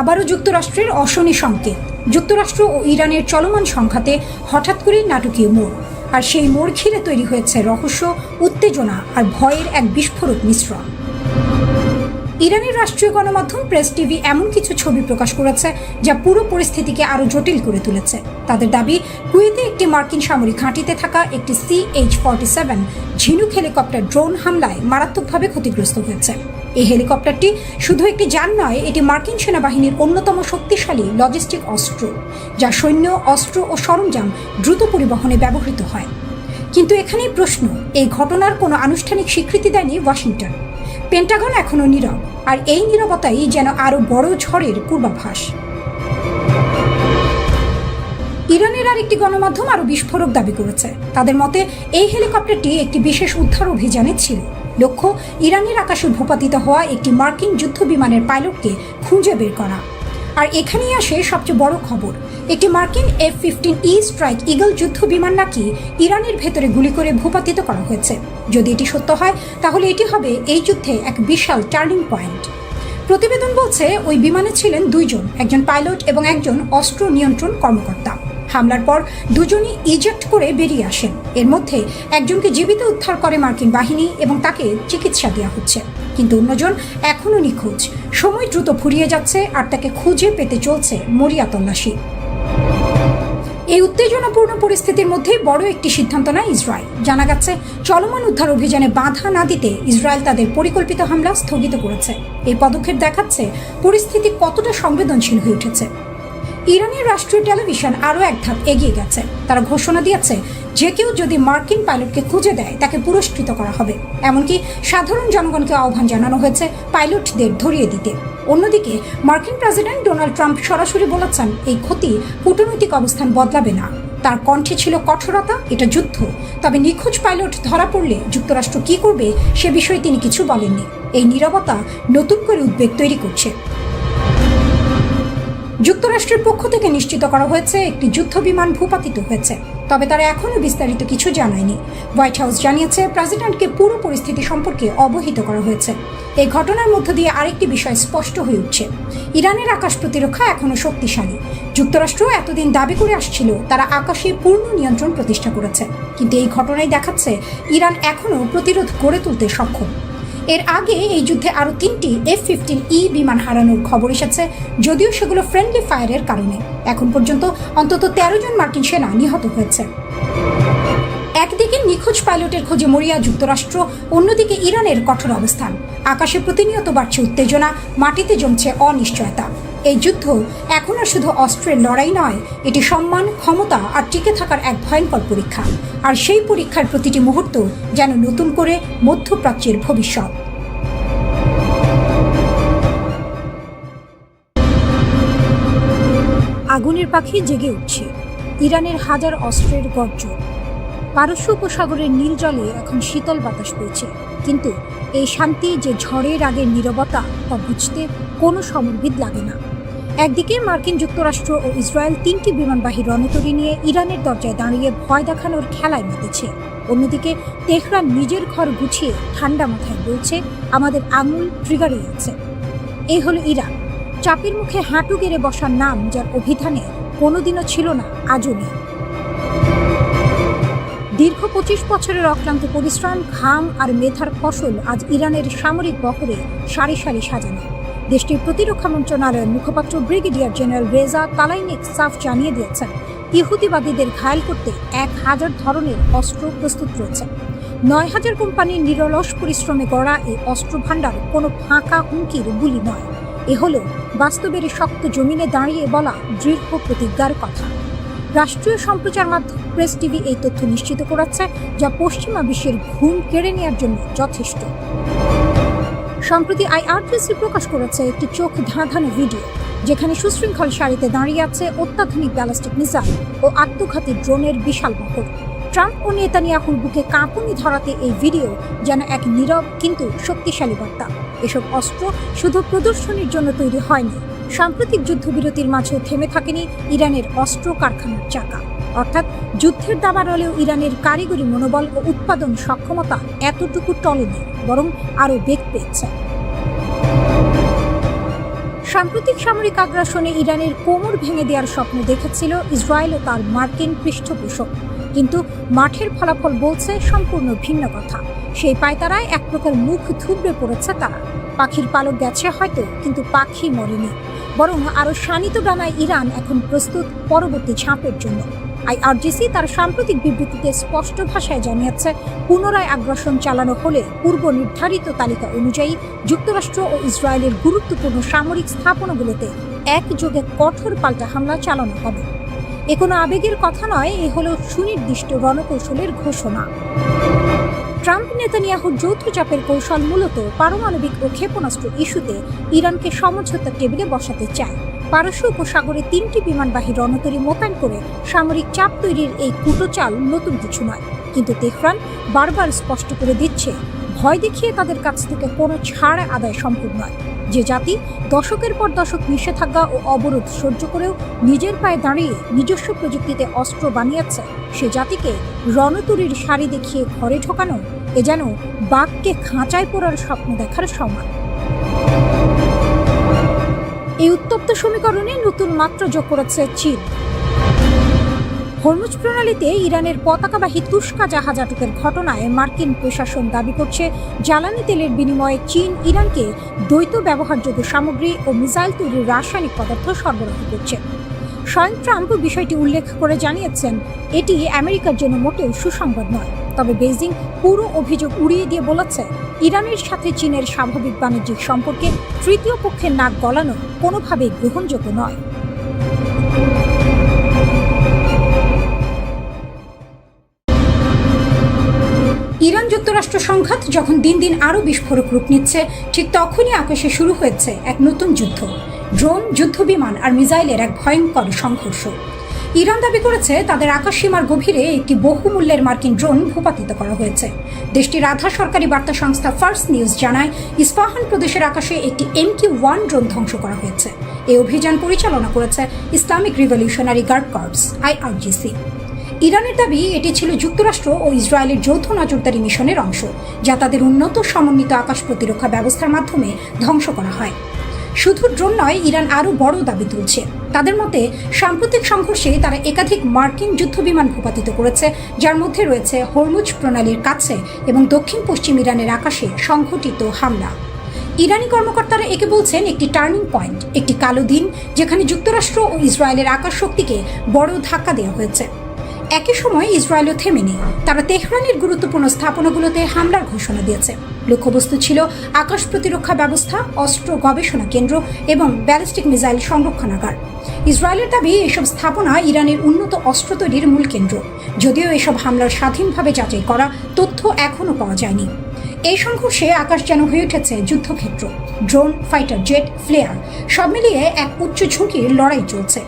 আবারও যুক্তরাষ্ট্রের অশনি সংকেত। যুক্তরাষ্ট্র ও ইরানের চলমান সংঘাতে হঠাৎ করেই নাটকীয় মোড়, আর সেই মোড় ঘিরে তৈরি হয়েছে রহস্য, উত্তেজনা আর ভয়ের এক বিস্ফোরক মিশ্রণ। ইরানের রাষ্ট্রীয় গণমাধ্যম প্রেস টিভি এমন কিছু ছবি প্রকাশ করেছে যা পুরো পরিস্থিতিকে আরো জটিল করে তুলেছে। তাদের দাবি, কুয়েতে একটি মার্কিন সামরিক ঘাঁটিতে থাকা একটি CH-47 ঝিনুক হেলিকপ্টার ড্রোন হামলায় মারাত্মকভাবে ক্ষতিগ্রস্ত হয়েছে। এই হেলিকপ্টারটি শুধু একটি যান নয়, এটি মার্কিন সেনাবাহিনীর অন্যতম শক্তিশালী লজিস্টিক অস্ত্র, যা সৈন্য, অস্ত্র ও সরঞ্জাম দ্রুত পরিবহনে ব্যবহৃত হয়। কিন্তু এখানেই প্রশ্ন, এই ঘটনার কোনো আনুষ্ঠানিক স্বীকৃতি দেয়নি ওয়াশিংটন। পেন্টাগন এখনো নীরব, আর এই নীরবতাই যেন আরো বড় ঝড়ের পূর্বাভাস। ইরানের আরেকটি গণমাধ্যম আরো বিস্ফোরক দাবি করেছে। তাদের মতে এই হেলিকপ্টারটি একটি বিশেষ উদ্ধার অভিযানে ছিল। লক্ষ্য ইরানের আকাশে ভূপাতিত হওয়া একটি মার্কিন যুদ্ধ বিমানের পাইলটকে খুঁজে বের করা। আর এখানেই আসে সবচেয়ে বড় খবর, একটি মার্কিন F-15E স্ট্রাইক ইগল যুদ্ধ বিমান নাকি ইরানের ভেতরে গুলি করে ভূপাতিত করা হয়েছে। যদি এটি সত্য হয়, তাহলে এটি হবে এই যুদ্ধে এক বিশাল টার্নিং পয়েন্ট। প্রতিবেদন বলছে ওই বিমানে ছিলেন 2 জন, একজন পাইলট এবং একজন অস্ত্র নিয়ন্ত্রণ কর্মকর্তা। হামলার পর দুজনই ইজেক্ট করে বেরিয়ে আসেন। এর মধ্যে একজনকে জীবিত উদ্ধার করে মার্কিন বাহিনী এবং তাকে চিকিৎসা দেওয়া হচ্ছে, কিন্তু অন্যজন এখনও নিখোঁজ। সময় দ্রুত ফুরিয়ে যাচ্ছে আর তাকে খুঁজে পেতে চলছে মরিয়া তল্লাশি। এই উত্তেজনাপূর্ণ পরিস্থিতির মধ্যে বড় একটি সিদ্ধান্ত নেয় ইসরায়েল। জানা গেছে চলমান উদ্ধার অভিযানে বাধা না দিতে ইসরায়েল তাদের পরিকল্পিত হামলা স্থগিত করেছে। এই পদক্ষেপ দেখাচ্ছে পরিস্থিতি কতটা সংবেদনশীল হয়ে উঠেছে। ইরানের রাষ্ট্রীয় টেলিভিশন আরও এক ধাপ এগিয়ে গেছে। তারা ঘোষণা দিয়েছে যে কেউ যদি মার্কিন পাইলটকে খুঁজে দেয় তাকে পুরস্কৃত করা হবে। এমনকি সাধারণ জনগণকে আহ্বান জানানো হয়েছে পাইলটদের ধরিয়ে দিতে। অন্যদিকে মার্কিন প্রেসিডেন্ট ডোনাল্ড ট্রাম্প সরাসরি বলেছেন এই ক্ষতি কূটনৈতিক অবস্থান বদলাবে না। তার কণ্ঠে ছিল কঠোরতা, এটা যুদ্ধ। তবে নিখোঁজ পাইলট ধরা পড়লে যুক্তরাষ্ট্র কি করবে সে বিষয়ে তিনি কিছু বলেননি। এই নীরবতা নতুন করে উদ্বেগ তৈরি করছে। যুক্তরাষ্ট্রের পক্ষ থেকে নিশ্চিত করা হয়েছে একটি যুদ্ধ বিমান ভূপাতিত হয়েছে, তবে তারা এখনও বিস্তারিত কিছু জানায়নি। হোয়াইট হাউস জানিয়েছে প্রেসিডেন্টকে পুরো পরিস্থিতি সম্পর্কে অবহিত করা হয়েছে। এই ঘটনার মধ্য দিয়ে আরেকটি বিষয় স্পষ্ট হয়ে উঠছে, ইরানের আকাশ প্রতিরক্ষা এখনও শক্তিশালী। যুক্তরাষ্ট্র এতদিন দাবি করে আসছিল তারা আকাশে পূর্ণ নিয়ন্ত্রণ প্রতিষ্ঠা করেছে, কিন্তু এই ঘটনাই দেখাচ্ছে ইরান এখনও প্রতিরোধ গড়ে তুলতে সক্ষম। এর আগে এই যুদ্ধে আরও 3টি F-15E বিমান হারানোর খবর এসেছে, যদিও সেগুলো ফ্রেন্ডলি ফায়ারের কারণে। এখন পর্যন্ত অন্তত 13 জন মার্কিন সেনা নিহত হয়েছে। একদিকে নিখোঁজ পাইলটের খোঁজে মরিয়া যুক্তরাষ্ট্র, অন্যদিকে ইরানের কঠোর অবস্থান। আকাশে প্রতিনিয়ত বাড়ছে উত্তেজনা, মাটিতে জমছে অনিশ্চয়তা। এই যুদ্ধ এখন আর শুধু অস্ত্রের লড়াই নয়, এটি সম্মান, ক্ষমতা আর টিকে থাকার এক ভয়ঙ্কর পরীক্ষা। আর সেই পরীক্ষার প্রতিটি মুহূর্ত যেন নতুন করে মধ্যপ্রাচ্যের ভবিষ্যৎ। আগুনের পাখি জেগে উঠছে, ইরানের হাজার অস্ত্রের গর্জন। পারস্য উপসাগরের নীল জলে এখন শীতল বাতাস বইছে, কিন্তু এই শান্তি যে ঝড়ের আগের নীরবতা তা বুঝতে কোনো সমরবিদ লাগে না। একদিকে মার্কিন যুক্তরাষ্ট্র ও ইসরায়েল 3টি বিমানবাহী রণতরী নিয়ে ইরানের দরজায় দাঁড়িয়ে ভয় দেখানোর খেলায় মেতেছে। অন্যদিকে তেহরান নিজের ঘর গুছিয়ে ঠান্ডা মাথায় বলছে, আমাদের আঙুল ট্রিগারেই আছে। এই হলো ইরান, চাপের মুখে হাঁটু গেড়ে বসার নাম, যার অভিধানে কোনোদিনও ছিল না, আজও নেই। দীর্ঘ 25 বছরের অক্লান্ত পরিশ্রম, ঘাম আর মেধার ফসল আজ ইরানের সামরিক বহরে সারি সারি সাজানো। দেশটির প্রতিরক্ষা মন্ত্রণালয়ের মুখপাত্র ব্রিগেডিয়ার জেনারেল রেজা তালাইনিক সাফ জানিয়ে দিয়েছেন, ইহুদিবাদীদের ঘায়েল করতে 1000 ধরনের অস্ত্র প্রস্তুত রয়েছে। 9000 কোম্পানির নিরলস পরিশ্রমে গড়া এই অস্ত্র ভাণ্ডার কোনো ফাঁকা হুমকির বুলি নয়। এ হলো বাস্তবের শক্ত জমিনে দাঁড়িয়ে বলা দৃঢ় প্রতিজ্ঞার কথা। রাষ্ট্রীয় সম্প্রচার মাধ্যম প্রেস টিভি এই তথ্য নিশ্চিত করেছে, যা পশ্চিমা বিশ্বের ঘুম কেড়ে নেওয়ার জন্য যথেষ্ট। সম্প্রতি আইআরটিসি প্রকাশ করেছে একটি চোখ ধাঁধানো ভিডিও, যেখানে সুশৃঙ্খল সারিতে দাঁড়িয়ে আছে অত্যাধুনিক ব্যালিস্টিক মিসাইল ও আত্মঘাতী ড্রোনের বিশাল বহর। ট্রাম্প ও নেতানিয়াহুর বুকে কাঁপুনি ধরাতে এই ভিডিও যেন এক নীরব কিন্তু শক্তিশালী বার্তা। এসব অস্ত্র শুধু প্রদর্শনীর জন্য তৈরি হয়নি, সাম্প্রতিক যুদ্ধবিরতির মাঝেও থেমে থাকেনি ইরানের অস্ত্র কারখানার চাকা। অর্থাৎ যুদ্ধের দাবানলেও ইরানের কারিগরি মনোবল ও উৎপাদন সক্ষমতা এতটুকু টলেনি, বরং আরও বেগ পেয়েছে। সাম্প্রতিক সামরিক আগ্রাসনে ইরানের কোমর ভেঙে দেওয়ার স্বপ্ন দেখেছিল ইসরায়েল ও তার মার্কিন পৃষ্ঠপোষক, কিন্তু মাঠের ফলাফল বলছে সম্পূর্ণ ভিন্ন কথা। সেই পায়তারায় এক প্রকার মুখ থুবড়ে পড়েছে তারা। পাখির পালক গেছে হয়তো, কিন্তু পাখি মরেনি, বরং আরও শানিত ডানায় ইরান এখন প্রস্তুত পরবর্তী ঝাঁপের জন্য। আইআরজিসি তার সাম্প্রতিক বিবৃতিতে স্পষ্ট ভাষায় জানিয়েছে, পুনরায় আগ্রাসন চালানো হলে পূর্ব নির্ধারিত তালিকা অনুযায়ী যুক্তরাষ্ট্র ও ইসরায়েলের গুরুত্বপূর্ণ সামরিক স্থাপনাগুলোতে একযোগে কঠোর পাল্টা হামলা চালানো হবে। এ কোনো আবেগের কথা নয়, এ হলো সুনির্দিষ্ট রণকৌশলের ঘোষণা। ট্রাম্প নেতানিয়াহুর যৌথ চাপের কৌশল মূলত পারমাণবিক ও ক্ষেপণাস্ত্র ইস্যুতে ইরানকে সমঝোতার টেবিলে বসাতে চায়। পারস্য উপসাগরে 3টি বিমানবাহী রণতরী মোতায়েন করে সামরিক চাপ তৈরির এই কুটোচাল নতুন কিছু নয়, কিন্তু তেহরান বারবার স্পষ্ট করে দিচ্ছে, ভয় দেখিয়ে তাদের কাছ থেকে কোনো ছাড় আদায় সম্ভব নয়। যে জাতি দশকের পর দশক নিষেধাজ্ঞা ও অবরোধ সহ্য করেও নিজের পায়ে দাঁড়িয়ে নিজস্ব প্রযুক্তিতে অস্ত্র বানিয়েছে, সে জাতিকে রণতরীর সারি দেখিয়ে ঘরে ঢোকানো এ যেন বাঘকে খাঁচায় পড়ার স্বপ্ন দেখার সমান। এই উত্তপ্ত সমীকরণে নতুন মাত্রা যোগ করেছে চীন। হরমুজ প্রণালীতে ইরানের পতাকাবাহী তুস্কা জাহাজ আটকের ঘটনায় মার্কিন প্রশাসন দাবি করছে, জ্বালানি তেলের বিনিময়ে চীন ইরানকে দ্বৈত ব্যবহারযোগ্য সামগ্রী ও মিসাইল তৈরির রাসায়নিক পদার্থ সরবরাহ করছে। স্বয়ং ট্রাম্প বিষয়টি উল্লেখ করে জানিয়েছেন, এটি আমেরিকার জন্য মোটেও সুসংবাদ নয়। তবে বেইজিং পুরো অভিযোগ উড়িয়ে দিয়ে বলেছে, ইরানের সাথে চীনের স্বাভাবিক বাণিজ্যিক সম্পর্কে তৃতীয় পক্ষের নাক গলানো কোনোভাবেই গ্রহণযোগ্য নয়। ইরান যুক্তরাষ্ট্র সংঘাত যখন দিন দিন আরও বিস্ফোরক রূপ নিচ্ছে, ঠিক তখনই আকাশে শুরু হয়েছে এক নতুন যুদ্ধ। ড্রোন, যুদ্ধবিমান আর মিসাইলের এক ভয়ঙ্কর সংঘর্ষ। ইরান দাবি করেছে, তাদের আকাশসীমার গভীরে একটি বহুমূল্যের মার্কিন ড্রোন ভূপাতিত করা হয়েছে। দেশটির আধা সরকারি বার্তা সংস্থা ফার্স নিউজ জানায়, ইস্পাহান প্রদেশের আকাশে একটি MQ-1 ড্রোন ধ্বংস করা হয়েছে। এই অভিযান পরিচালনা করেছে Islamic revolutionary guard corps IRGC। ইরানের দাবি, এটি ছিল যুক্তরাষ্ট্র ও ইসরায়েলের যৌথ নজরদারি মিশনের অংশ, যা তাদের উন্নত সমন্বিত আকাশ প্রতিরক্ষা ব্যবস্থার মাধ্যমে ধ্বংস করা হয়। শুধু ড্রোন নয়, ইরান আরও বড় দাবি তুলছে। তাদের মতে, সাম্প্রতিক সংঘর্ষে তারা একাধিক মার্কিন যুদ্ধবিমান ভূপাতিত করেছে, যার মধ্যে রয়েছে হরমুজ প্রণালীর কাছে এবং দক্ষিণ পশ্চিম ইরানের আকাশে সংঘটিত হামলা। ইরানি কর্মকর্তারা একে বলছেন একটি টার্নিং পয়েন্ট, একটি কালো দিন যেখানে যুক্তরাষ্ট্র ও ইসরায়েলের আকাশ শক্তিকে বড় ধাক্কা দেওয়া হয়েছে। একই সময় ইসরায়েলও থেমে নেই, তারা তেহরানের গুরুত্বপূর্ণ স্থাপনাগুলোতে হামলার ঘোষণা দিয়েছে। লক্ষ্যবস্তু ছিল আকাশ প্রতিরক্ষা ব্যবস্থা, অস্ত্র গবেষণা কেন্দ্র এবং ব্যালিস্টিক মিসাইল সংরক্ষণাগার। ইসরায়েলের দাবি, এসব স্থাপনা ইরানের উন্নত অস্ত্র তৈরির মূল কেন্দ্র, যদিও এসব হামলার স্বাধীনভাবে যাচাই করা তথ্য এখনও পাওয়া যায়নি। এই সংঘর্ষে আকাশ যেন হয়ে উঠেছে যুদ্ধক্ষেত্র। ড্রোন, ফাইটার জেট, ফ্লেয়ার সব মিলিয়ে এক উচ্চ ঝুঁকির লড়াই চলছে।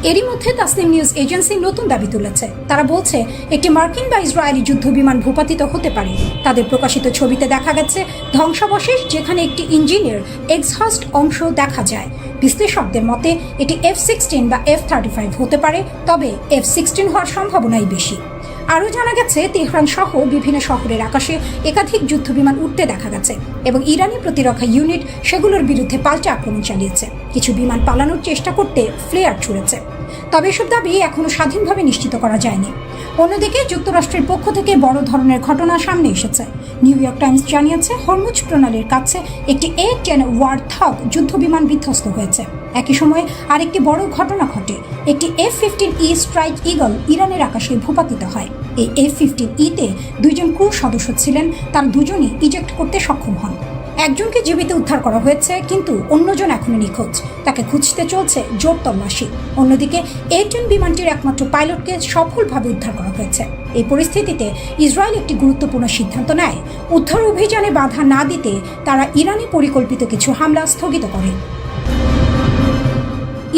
এরই মধ্যে তাসনিম নিউজ এজেন্সি নতুন দাবি তুলেছে। তারা বলছে একটি মার্কিন বা ইসরায়েলি যুদ্ধ বিমান ভূপাতিত হতে পারে। তাদের প্রকাশিত ছবিতে দেখা গেছে ধ্বংসাবশেষ, যেখানে একটি ইঞ্জিনের এক্সহস্ট অংশ দেখা যায়। বিশ্লেষকদের মতে এটি F-16 বা F-35 হতে পারে, তবে F-16 হওয়ার সম্ভাবনাই বেশি। আরও জানা গেছে তেহরান সহ বিভিন্ন শহরের আকাশে একাধিক যুদ্ধ বিমান উঠতে দেখা গেছে এবং ইরানি প্রতিরক্ষা ইউনিট সেগুলোর বিরুদ্ধে পাল্টা আক্রমণ চালিয়েছে। কিছু বিমান পালানোর চেষ্টা করতে ফ্লেয়ার ছুড়েছে, তবে এসব দাবি এখনো স্বাধীনভাবে নিশ্চিত করা যায়নি। অন্যদিকে যুক্তরাষ্ট্রের পক্ষ থেকে বড় ধরনের ঘটনা সামনে এসেছে। নিউ ইয়র্ক টাইমস জানিয়েছে হরমুজ প্রণালীর কাছে একটি A-10 ওয়ারথগ যুদ্ধ বিমান বিধ্বস্ত হয়েছে। একই সময়ে আরেকটি বড় ঘটনা ঘটে। একটি F-15E স্ট্রাইক ঈগল ইরানের আকাশে ভূপাতিত হয়। এই F-15E-তে দুইজন ক্রু সদস্য ছিলেন, তার দুজনই ইজেক্ট করতে সক্ষম হন। একজনকে জীবিত উদ্ধার করা হয়েছে, কিন্তু অন্যজন এখনো নিখোঁজ। তাকে খুঁজতে চলছে জোর তল্লাশি। অন্যদিকে A-10 বিমানটির একমাত্র পাইলটকে সফলভাবে উদ্ধার করা হয়েছে। এই পরিস্থিতিতে ইসরায়েল একটি গুরুত্বপূর্ণ সিদ্ধান্ত নেয়। উদ্ধার অভিযানে বাধা না দিতে তারা ইরানি পরিকল্পিত কিছু হামলা স্থগিত করে।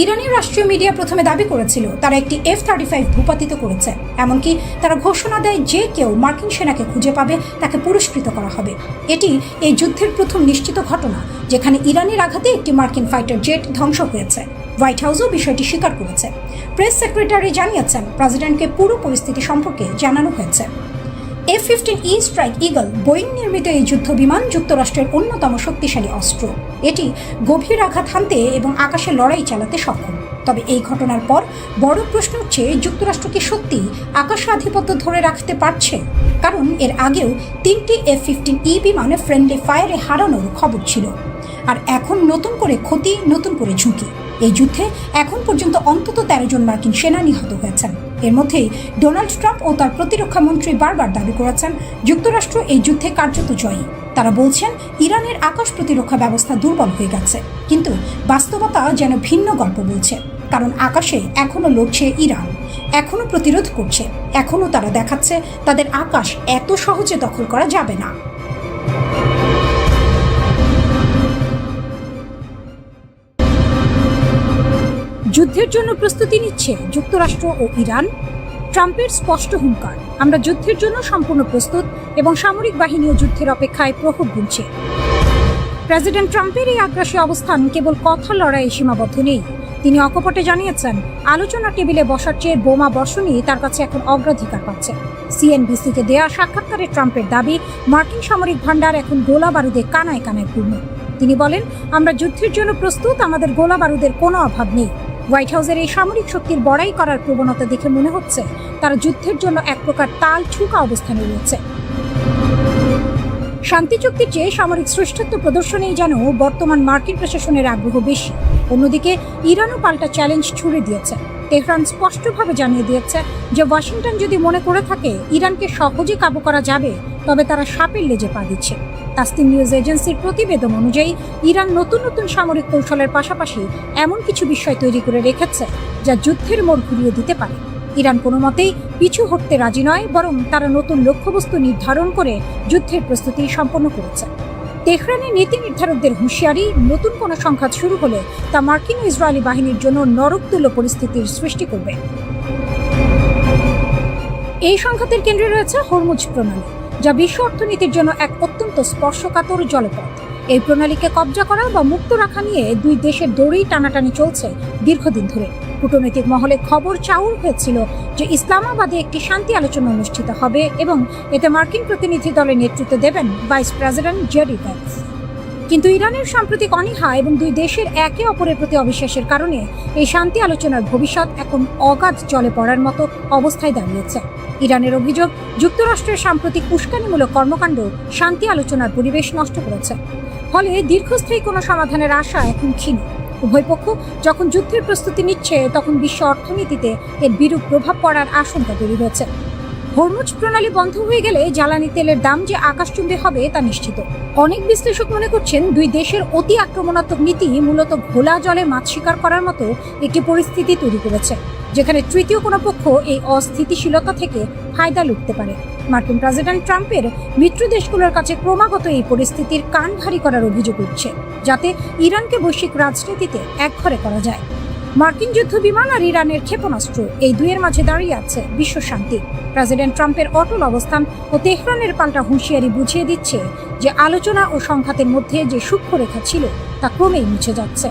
ইরানের রাষ্ট্রীয় মিডিয়া প্রথমে দাবি করেছিল তারা একটি F-35 ভূপাতিত করেছে। এমনকি তারা ঘোষণা দেয় যে কেউ মার্কিন সেনাকে খুঁজে পাবে তাকে পুরস্কৃত করা হবে। এটি এই যুদ্ধের প্রথম নিশ্চিত ঘটনা যেখানে ইরানের আঘাতে একটি মার্কিন ফাইটার জেট ধ্বংস হয়েছে। হোয়াইট হাউসও বিষয়টি স্বীকার করেছে। প্রেস সেক্রেটারি জানিয়েছেন প্রেসিডেন্টকে পুরো পরিস্থিতি সম্পর্কে জানানো হয়েছে। F-15E স্ট্রাইক ঈগল বোয়িং নির্মিত এই যুদ্ধ বিমান যুক্তরাষ্ট্রের অন্যতম শক্তিশালী অস্ত্র। এটি গভীর আঘাত হানতে এবং আকাশে লড়াই চালাতে সক্ষম। তবে এই ঘটনার পর বড় প্রশ্ন হচ্ছে, যুক্তরাষ্ট্র কি সত্যি আকাশ আধিপত্য ধরে রাখতে পারছে? কারণ এর আগেও 3টি F-15E বিমানে ফ্রেন্ডলি ফায়ারে হারানোর খবর ছিল। আর এখন নতুন করে ক্ষতি, নতুন করে ঝুঁকি। এই যুদ্ধে এখন পর্যন্ত অন্তত 13 জন মার্কিন সেনা নিহত হয়েছেন। এর মধ্যেই ডোনাল্ড ট্রাম্প ও তার প্রতিরক্ষা মন্ত্রী বারবার দাবি করেছেন যুক্তরাষ্ট্র এই যুদ্ধে কার্যত জয়ী। তারা বলছেন ইরানের আকাশ প্রতিরক্ষা ব্যবস্থা দুর্বল হয়ে গেছে, কিন্তু বাস্তবতা যেন ভিন্ন গল্প বলছে। কারণ আকাশে এখনো লড়ছে ইরান, এখনো প্রতিরোধ করছে, এখনো তারা দেখাচ্ছে তাদের আকাশ এত সহজে দখল করা যাবে না। যুদ্ধের জন্য প্রস্তুতি নিচ্ছে যুক্তরাষ্ট্র ও ইরান। ট্রাম্পের স্পষ্ট হুঙ্কার, আমরা যুদ্ধের জন্য সম্পূর্ণ প্রস্তুত এবং সামরিক বাহিনীও যুদ্ধের অপেক্ষায় প্রহর গুনছে। প্রেসিডেন্ট ট্রাম্পের এই আগ্রাসী অবস্থান কেবল কথা লড়াইয়ে সীমাবদ্ধ নেই। তিনি অকপটে জানিয়েছেন আলোচনা টেবিলে বসার চেয়ে বোমা বর্ষণই তার কাছে এখন অগ্রাধিকার পাচ্ছে। CNBC-কে দেয়া সাক্ষাৎকারে ট্রাম্পের দাবি, মার্কিন সামরিক ভান্ডার এখন গোলা বারুদে কানায় কানায় পূর্ণ। তিনি বলেন, আমরা যুদ্ধের জন্য প্রস্তুত, আমাদের গোলা বারুদের কোনো অভাব নেই। হোয়াইট হাউসের এই সামরিক শক্তির বড়াই করার প্রবণতা দেখে মনে হচ্ছে তারা যুদ্ধের জন্য এক প্রকার তাল ঠুকা অবস্থানে রয়েছে। শান্তি চুক্তির চেয়ে সামরিক শ্রেষ্ঠত্ব প্রদর্শনেই যেন বর্তমান মার্কিন প্রশাসনের আগ্রহ বেশি। অন্যদিকে ইরানও পাল্টা চ্যালেঞ্জ ছুড়ে দিয়েছে। তেহরান স্পষ্টভাবে জানিয়ে দিয়েছে যে ওয়াশিংটন যদি মনে করে থাকে ইরানকে সহজে কাবু করা যাবে, তবে তারা সাপের লেজে পা দিচ্ছে। তাসনিম নিউজ এজেন্সির প্রতিবেদন অনুযায়ী ইরান নতুন নতুন সামরিক কৌশলের পাশাপাশি এমন কিছু বিষয় তৈরি করে রেখেছে যা যুদ্ধের মোড় ঘুরিয়ে দিতে পারে। ইরান কোনো মতেই পিছু হটতে রাজি নয়, বরং তারা নতুন লক্ষ্যবস্তু নির্ধারণ করে যুদ্ধের প্রস্তুতি সম্পন্ন করেছে। তেহরানের নীতি নির্ধারকদের হুঁশিয়ারি, নতুন কোনো সংঘাত শুরু হলে তা মার্কিন ও ইসরায়েলি বাহিনীর জন্য নরকতুল্য পরিস্থিতির সৃষ্টি করবে। এই সংঘাতের কেন্দ্রে রয়েছে হরমুজ প্রণালী, যা বিশ্ব অর্থনীতির জন্য এক অত্যন্ত স্পর্শকাতর জলপথ। এই প্রণালীকে কবজা করা বা মুক্ত রাখা নিয়ে দুই দেশের দড়ি টানাটানি চলছে দীর্ঘদিন ধরে। কূটনৈতিক মহলে খবর চাউর হয়েছিল যে ইসলামাবাদে একটি শান্তি আলোচনা অনুষ্ঠিত হবে এবং এতে মার্কিন প্রতিনিধি দলের নেতৃত্ব দেবেন ভাইস প্রেসিডেন্ট জেডি ভ্যান্স। কিন্তু ইরানের সাম্প্রতিক অনীহা এবং দুই দেশের একে অপরের প্রতি অবিশ্বাসের কারণে এই শান্তি আলোচনার ভবিষ্যৎ এখন অগাধ জলে পড়ার মতো অবস্থায় দাঁড়িয়েছে। ইরানের অভিযোগ, যুক্তরাষ্ট্রের সাম্প্রতিক উস্কানিমূলক কর্মকাণ্ড শান্তি আলোচনার পরিবেশ নষ্ট করেছে। ফলে দীর্ঘস্থায়ী কোনো সমাধানের আশা এখন ক্ষীণ। উভয় পক্ষ যখন যুদ্ধের প্রস্তুতি নিচ্ছে, তখন বিশ্ব অর্থনীতিতে এর বিরূপ প্রভাব পড়ার আশঙ্কা তৈরি হয়েছে। হরমুজ প্রণালী বন্ধ হয়ে গেলে জ্বালানি তেলের দাম যে আকাশচুম্বী হবে তা নিশ্চিত। অনেক বিশ্লেষক মনে করছেন দুই দেশের অতি আক্রমণাত্মক নীতি মূলত ঘোলা জলে মাছ শিকার করার মতো একটি পরিস্থিতি তৈরি করেছে, যেখানে তৃতীয় কোনো পক্ষ এই অস্থিতিশীলতা থেকে ফায়দা লুটতে পারে। মার্কিন প্রেসিডেন্ট ট্রাম্পের মিত্র দেশগুলোর কাছে ক্রমাগত এই পরিস্থিতির কান ভারী করার অভিযোগ উঠছে, যাতে ইরানকে বৈশ্বিক রাজনীতিতে একঘরে করা যায়। মার্কিন যুদ্ধ বিমান আর ইরানের ক্ষেপণাস্ত্র, এই দুইয়ের মাঝে দাঁড়িয়ে আছে বিশ্ব শান্তি। প্রেসিডেন্ট ট্রাম্পের অটল অবস্থান ও তেহরানের পাল্টা হুঁশিয়ারি বুঝিয়ে দিচ্ছে যে আলোচনা ও সংঘাতের মধ্যে যে সূক্ষ্মরেখা ছিল তা ক্রমেই মুছে যাচ্ছে।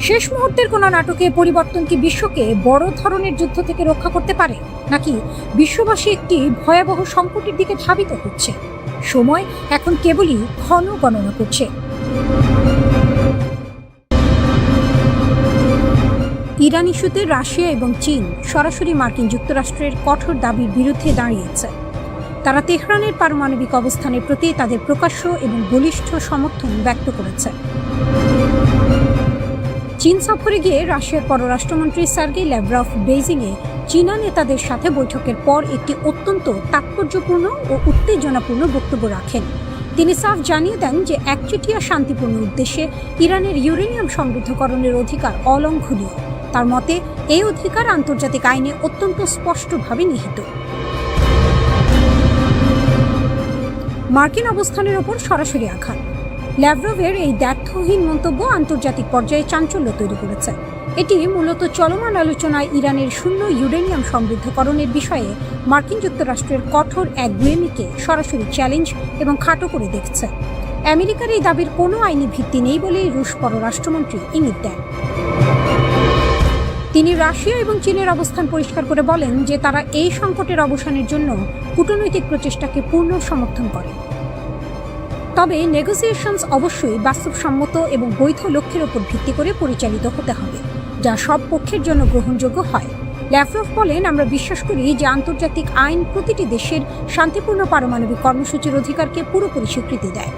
শেষ মুহূর্তের কোনো নাটকে পরিবর্তন কি বিশ্বকে বড় ধরনের যুদ্ধ থেকে রক্ষা করতে পারে, নাকি বিশ্ববাসী একটি ভয়াবহ সংকটের দিকে ধাবিত হচ্ছে? সময় এখন কেবলই ক্ষণ গণনা করছে। ইরান ইস্যুতে রাশিয়া এবং চীন সরাসরি মার্কিন যুক্তরাষ্ট্রের কঠোর দাবির বিরুদ্ধে দাঁড়িয়েছে। তারা তেহরানের পারমাণবিক অবস্থানের প্রতি তাদের প্রকাশ্য এবং বলিষ্ঠ সমর্থন ব্যক্ত করেছে। চীন সফরে গিয়ে রাশিয়ার পররাষ্ট্রমন্ত্রী সার্গেই ল্যাভরভ বেইজিংয়ে চীনা নেতাদের সাথে বৈঠকের পর একটি অত্যন্ত তাৎপর্যপূর্ণ ও উত্তেজনাপূর্ণ বক্তব্য রাখেন। তিনি সাফ জানিয়ে দেন যে একচেটিয়া শান্তিপূর্ণ উদ্দেশ্যে ইরানের ইউরেনিয়াম সমৃদ্ধকরণের অধিকার অলঙ্ঘনীয়। তার মতে এই অধিকার আন্তর্জাতিক আইনে অত্যন্ত স্পষ্টভাবে নিহিত। মার্কিন অবস্থানের ওপর সরাসরি আঘাত। ল্যাভরভের এই দ্ব্যর্থহীন মন্তব্য আন্তর্জাতিক পর্যায়ে চাঞ্চল্য তৈরি করেছে। এটি মূলত চলমান আলোচনায় ইরানের শূন্য ইউরেনিয়াম সমৃদ্ধকরণের বিষয়ে মার্কিন যুক্তরাষ্ট্রের কঠোর একগুঁয়েমিকে সরাসরি চ্যালেঞ্জ এবং খাটো করে দেখছে। আমেরিকার এই দাবির কোনো আইনি ভিত্তি নেই বলেই রুশ পররাষ্ট্রমন্ত্রী ইঙ্গিত দেন। তিনি রাশিয়া এবং চীনের অবস্থান পরিষ্কার করে বলেন যে তারা এই সংকটের অবসানের জন্য কূটনৈতিক প্রচেষ্টাকে পূর্ণ সমর্থন করে। তবে নেগোসিয়েশনস অবশ্যই বাস্তবসম্মত এবং বৈধ লক্ষ্যের উপর ভিত্তি করে পরিচালিত হতে হবে, যা সব পক্ষের জন্য গ্রহণযোগ্য হয়। ল্যাভরভ বলেন, আমরা বিশ্বাস করি যে আন্তর্জাতিক আইন প্রতিটি দেশের শান্তিপূর্ণ পারমাণবিক কর্মসূচির অধিকারকে পুরোপুরি স্বীকৃতি দেয়।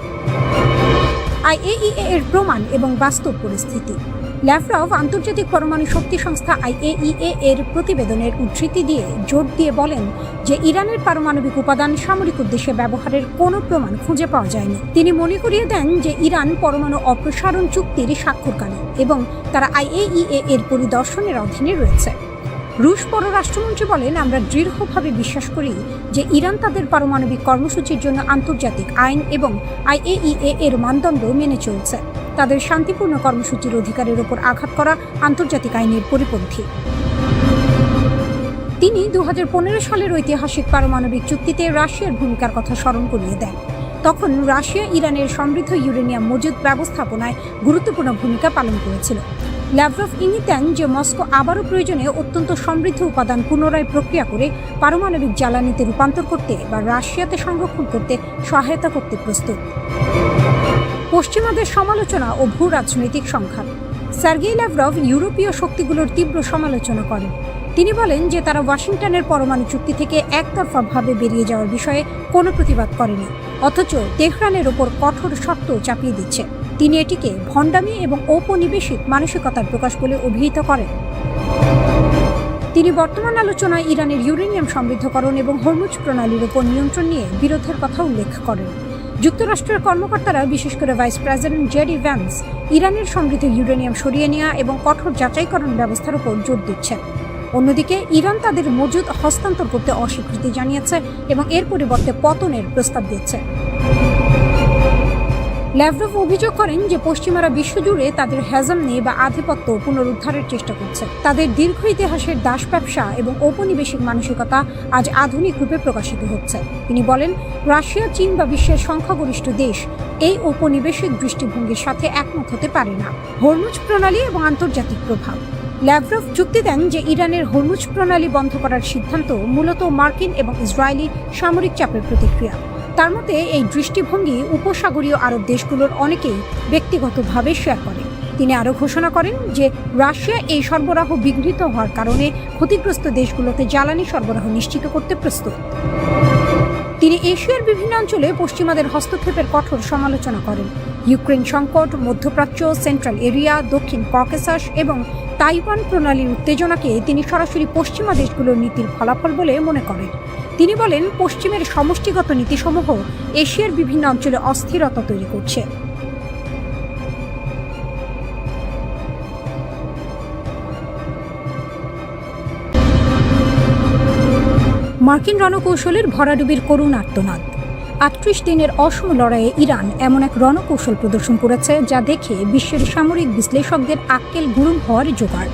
আইএইএ এর প্রমাণ এবং বাস্তব পরিস্থিতি। ল্যাভরভ আন্তর্জাতিক পরমাণু শক্তি সংস্থা আইএইএ এর প্রতিবেদনের উদ্ধৃতি দিয়ে জোর দিয়ে বলেন যে ইরানের পারমাণবিক উপাদান সামরিক উদ্দেশ্যে ব্যবহারের কোনো প্রমাণ খুঁজে পাওয়া যায়নি। তিনি মনে করিয়ে দেন যে ইরান পরমাণু অপসারণ চুক্তির স্বাক্ষরকারী এবং তারা আইএইএ এর পরিদর্শনের অধীনে রয়েছে। রুশ পররাষ্ট্রমন্ত্রী বলেন, আমরা দৃঢ়ভাবে বিশ্বাস করি যে ইরান তাদের পারমাণবিক কর্মসূচির জন্য আন্তর্জাতিক আইন এবং আইএইএ এর মানদণ্ড মেনে চলছে। তাদের শান্তিপূর্ণ কর্মসূচির অধিকারের উপর আঘাত করা আন্তর্জাতিক আইনের পরিপন্থী। তিনি 2015 সালের ঐতিহাসিক পারমাণবিক চুক্তিতে রাশিয়ার ভূমিকার কথা স্মরণ করিয়ে দেন। তখন রাশিয়া ইরানের সমৃদ্ধ ইউরেনিয়াম মজুদ ব্যবস্থাপনায় গুরুত্বপূর্ণ ভূমিকা পালন করেছিল। ল্যাভরভ ইঙ্গিত দেন যে মস্কো আবারও প্রয়োজনে অত্যন্ত সমৃদ্ধ উপাদান পুনরায় প্রক্রিয়া করে পারমাণবিক জ্বালানিতে রূপান্তর করতে বা রাশিয়াতে সংরক্ষণ করতে সহায়তা করতে প্রস্তুত। পশ্চিমাদের সমালোচনা ও ভূ রাজনৈতিক সংঘাত। সার্গেই ল্যাভরভ ইউরোপীয় শক্তিগুলোর তীব্র সমালোচনা করেন। তিনি বলেন যে তারা ওয়াশিংটনের পরমাণু চুক্তি থেকে একতরফাভাবে বেরিয়ে যাওয়ার বিষয়ে কোনো প্রতিবাদ করেনি, অথচ তেহরানের ওপর কঠোর শর্ত চাপিয়ে দিচ্ছে। তিনি এটিকে ভণ্ডামি এবং ঔপনিবেশিক মানসিকতার প্রকাশ বলে অভিহিত করেন। তিনি বর্তমান আলোচনায় ইরানের ইউরেনিয়াম সমৃদ্ধকরণ এবং হরমুজ প্রণালীর উপর নিয়ন্ত্রণ নিয়ে বিরোধের কথা উল্লেখ করেন। যুক্তরাষ্ট্রের কর্মকর্তারা, বিশেষ করে ভাইস প্রেসিডেন্ট জেডি ভ্যান্স, ইরানের সমৃদ্ধ ইউরেনিয়াম সরিয়ে নেওয়া এবং কঠোর যাচাইকরণ ব্যবস্থার উপর জোর দিচ্ছেন। অন্যদিকে ইরান তাদের মজুদ হস্তান্তর করতে অস্বীকৃতি জানিয়েছে এবং এর পরিবর্তে পতনের প্রস্তাব দিচ্ছে। ল্যাভরভ অভিযোগ করেন যে পশ্চিমারা বিশ্বজুড়ে তাদের হেজেমনি বা আধিপত্য পুনরুদ্ধারের চেষ্টা করছে। তাদের দীর্ঘ ইতিহাসের দাস ব্যবসা এবং ঔপনিবেশিক মানসিকতা আজ আধুনিক রূপে প্রকাশিত হচ্ছে। তিনি বলেন, রাশিয়া, চীন বা বিশ্বের সংখ্যাগরিষ্ঠ দেশ এই ঔপনিবেশিক দৃষ্টিভঙ্গির সাথে একমত হতে পারে না। হরমুজ প্রণালী এবং আন্তর্জাতিক প্রভাব। ল্যাভরভ যুক্তি দেন যে ইরানের হরমুজ প্রণালী বন্ধ করার সিদ্ধান্ত মূলত মার্কিন এবং ইসরায়েলি সামরিক চাপের প্রতিক্রিয়া। তার মতে এই দৃষ্টিভঙ্গি উপসাগরীয় আরব দেশগুলোর অনেকেই ব্যক্তিগতভাবে শেয়ার করে। তিনি আরও ঘোষণা করেন যে রাশিয়া এই সরবরাহ বিঘ্নিত হওয়ার কারণে ক্ষতিগ্রস্ত দেশগুলোতে জ্বালানি সরবরাহ নিশ্চিত করতে প্রস্তুত। তিনি এশিয়ার বিভিন্ন অঞ্চলে পশ্চিমাদের হস্তক্ষেপের কঠোর সমালোচনা করেন। ইউক্রেন সংকট, মধ্যপ্রাচ্য, সেন্ট্রাল এরিয়া, দক্ষিণ ককেসাস এবং তাইওয়ান প্রণালীর উত্তেজনাকে তিনি সরাসরি পশ্চিমা দেশগুলোর নীতির ফলাফল বলে মনে করেন। তিনি বলেন, পশ্চিমের সমষ্টিগত নীতিসমূহ এশিয়ার বিভিন্ন অঞ্চলে অস্থিরতা তৈরি করছে। মার্কিন রণকৌশলের ভরাডুবির করুণ আর্তনাদ। 38 দিনের অসম লড়াইয়ে ইরান এমন এক রণকৌশল প্রদর্শন করেছে যা দেখে বিশ্বের সামরিক বিশ্লেষকদের আক্কেল গুরুম হওয়ার জোগাড়।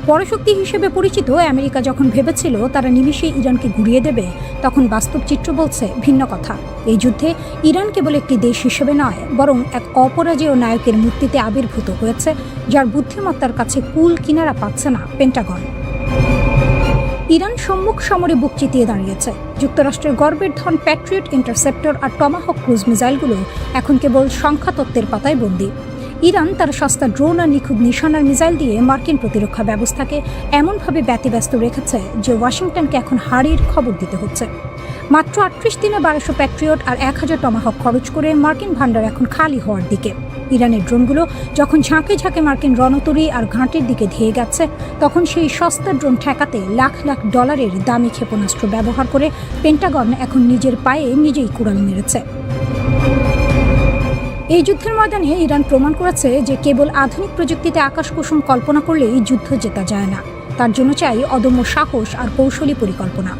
পরাশক্তি হিসেবে পরিচিত আমেরিকা যখন ভেবেছিল তারা নিমিষেই ইরানকে ঘুরিয়ে দেবে, তখন বাস্তব চিত্র বলছে ভিন্ন কথা। এই যুদ্ধে ইরান কেবল একটি দেশ হিসেবে নয়, বরং এক অপরাজেয় নায়কের মূর্তিতে আবির্ভূত হয়েছে, যার বুদ্ধিমত্তার কাছে কুল কিনারা পাচ্ছে না পেন্টাগন। ইরান সম্মুখ সমরে বুক চিতিয়ে দাঁড়িয়েছে। যুক্তরাষ্ট্রের গর্বের ধন প্যাট্রিয়ট ইন্টারসেপ্টর আর টমাহক ক্রুজ মিসাইলগুলো এখন কেবল সংখ্যাতত্ত্বের পাতায় বন্দী। ইরান তার সস্তা ড্রোন আর নিখুঁত নিশানার মিসাইল দিয়ে মার্কিন প্রতিরক্ষা ব্যবস্থাকে এমনভাবে ব্যতিব্যস্ত রেখেছে যে ওয়াশিংটনকে এখন হারির খবর দিতে হচ্ছে। মাত্র 38 দিনে 1200 প্যাট্রিয়ট আর 1000 টমাহক খরচ করে মার্কিন ভান্ডার এখন খালি হওয়ার দিকে। ইরানের ড্রোনগুলো যখন ঝাঁকে ঝাঁকে মার্কিন রণতরী আর ঘাঁটির দিকে ধেয়ে গেছে, তখন সেই সস্তা ড্রোন ঠেকাতে লাখ লাখ ডলারের দামি ক্ষেপণাস্ত্র ব্যবহার করে পেন্টাগন এখন নিজের পায়ে নিজেই কুড়াল মেরেছে। এই যুদ্ধের ময়দানে ইরান প্রমাণ করেছে যে কেবল আধুনিক প্রযুক্তিতে আকাশকুসুম কল্পনা করলেই যুদ্ধ জেতা যায় না। তার জন্য চাই অদম্য সাহস আর কৌশলী পরিকল্পনা।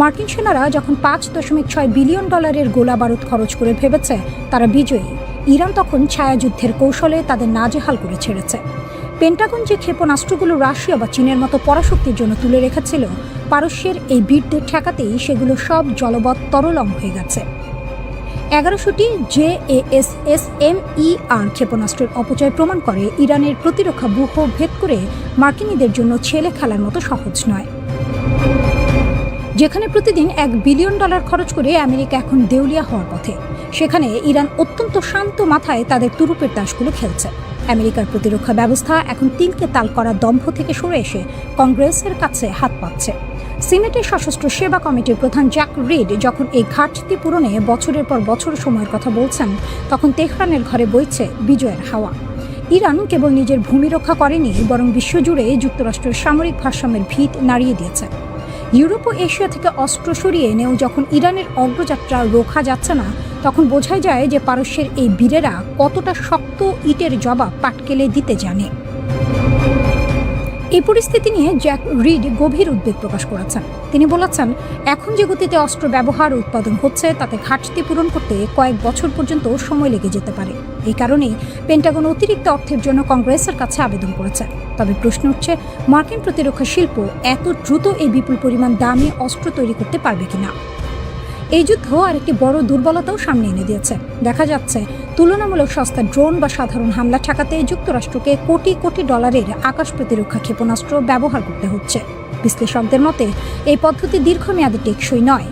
মার্কিন সেনারা যখন $5.6 বিলিয়ন গোলা বারুদ খরচ করে ভেবেছে তারা বিজয়ী, ইরান তখন ছায়াযুদ্ধের কৌশলে তাদের নাজেহাল করে ছেড়েছে। পেন্টাগন যে ক্ষেপণাস্ত্রগুলো রাশিয়া বা চীনের মতো পরাশক্তির জন্য তুলে রেখেছিল, পারস্যের এই বীরদের ঠেকাতেই সেগুলো সব জলবৎ তরলং হয়ে গেছে। 1100টি JASSM-ER ক্ষেপণাস্ত্রের অপচয় প্রমাণ করে ইরানের প্রতিরক্ষা ব্যূহ ভেদ করে মার্কিনীদের জন্য ছেলে খেলার মতো সহজ নয়। যেখানে প্রতিদিন $1 বিলিয়ন খরচ করে আমেরিকা এখন দেউলিয়া হওয়ার পথে, সেখানে ইরান অত্যন্ত শান্ত মাথায় তাদের তুরুপের তাসগুলো খেলছে। আমেরিকার প্রতিরক্ষা ব্যবস্থা এখন তিলকে তাল করা দম্ভ থেকে সরে এসে কংগ্রেসের কাছে হাত পাচ্ছে। সিনেটের সশস্ত্র সেবা কমিটির প্রধান জ্যাক রিড যখন এই ঘাটতি পূরণে বছরের পর বছর সময়ের কথা বলছেন, তখন তেহরানের ঘরে বইছে বিজয়ের হাওয়া। ইরান কেবল নিজের ভূমি রক্ষা করেনি, বরং বিশ্বজুড়ে যুক্তরাষ্ট্রের সামরিক ভারসাম্যের ভিত নাড়িয়ে দিয়েছে। ইউরোপ ও এশিয়া থেকে অস্ত্র সরিয়ে এনেও যখন ইরানের অগ্রযাত্রা রোখা যাচ্ছে না, তখন বোঝাই যায় যে পারস্যের এই বীরেরা কতটা শক্ত ইটের জবাব পাটকেলে দিতে জানে। এই পরিস্থিতি নিয়ে জ্যাক রিড গভীর উদ্বেগ প্রকাশ করেছেন। তিনি বলেছেন, এখন যে গতিতে অস্ত্র ব্যবহার উৎপাদন হচ্ছে তাতে ঘাটতি পূরণ করতে কয়েক বছর পর্যন্ত সময় লেগে যেতে পারে। এই কারণেই পেন্টাগন অতিরিক্ত অর্থের জন্য কংগ্রেসের কাছে আবেদন করেছে। তবে প্রশ্ন উঠছে, মার্কিন প্রতিরক্ষা শিল্প এত দ্রুত এই বিপুল পরিমাণ দামি অস্ত্র তৈরি করতে পারবে কিনা। এই যুদ্ধ আরেকটি বড় দুর্বলতাও সামনে এনে দিয়েছে। দেখা যাচ্ছে তুলনামূলক সস্তা ড্রোন বা সাধারণ হামলা ঠেকাতে যুক্তরাষ্ট্রকে কোটি কোটি ডলারের আকাশ প্রতিরক্ষা ক্ষেপণাস্ত্র ব্যবহার করতে হচ্ছে। বিশ্লেষকদের মতে এই পদ্ধতি দীর্ঘমেয়াদে টেকসই নয়।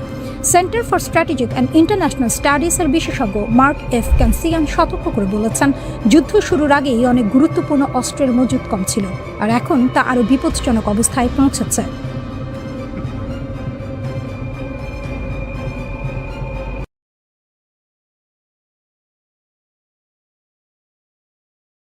Centre for strategic and international স্টাডিজের বিশেষজ্ঞ মার্ক এফ ক্যানসিয়ান সতর্ক করে বলেছেন, যুদ্ধ শুরুর আগেই অনেক গুরুত্বপূর্ণ অস্ত্রের মজুদ কম ছিল, আর এখন তা আরও বিপজ্জনক অবস্থায় পৌঁছেছে।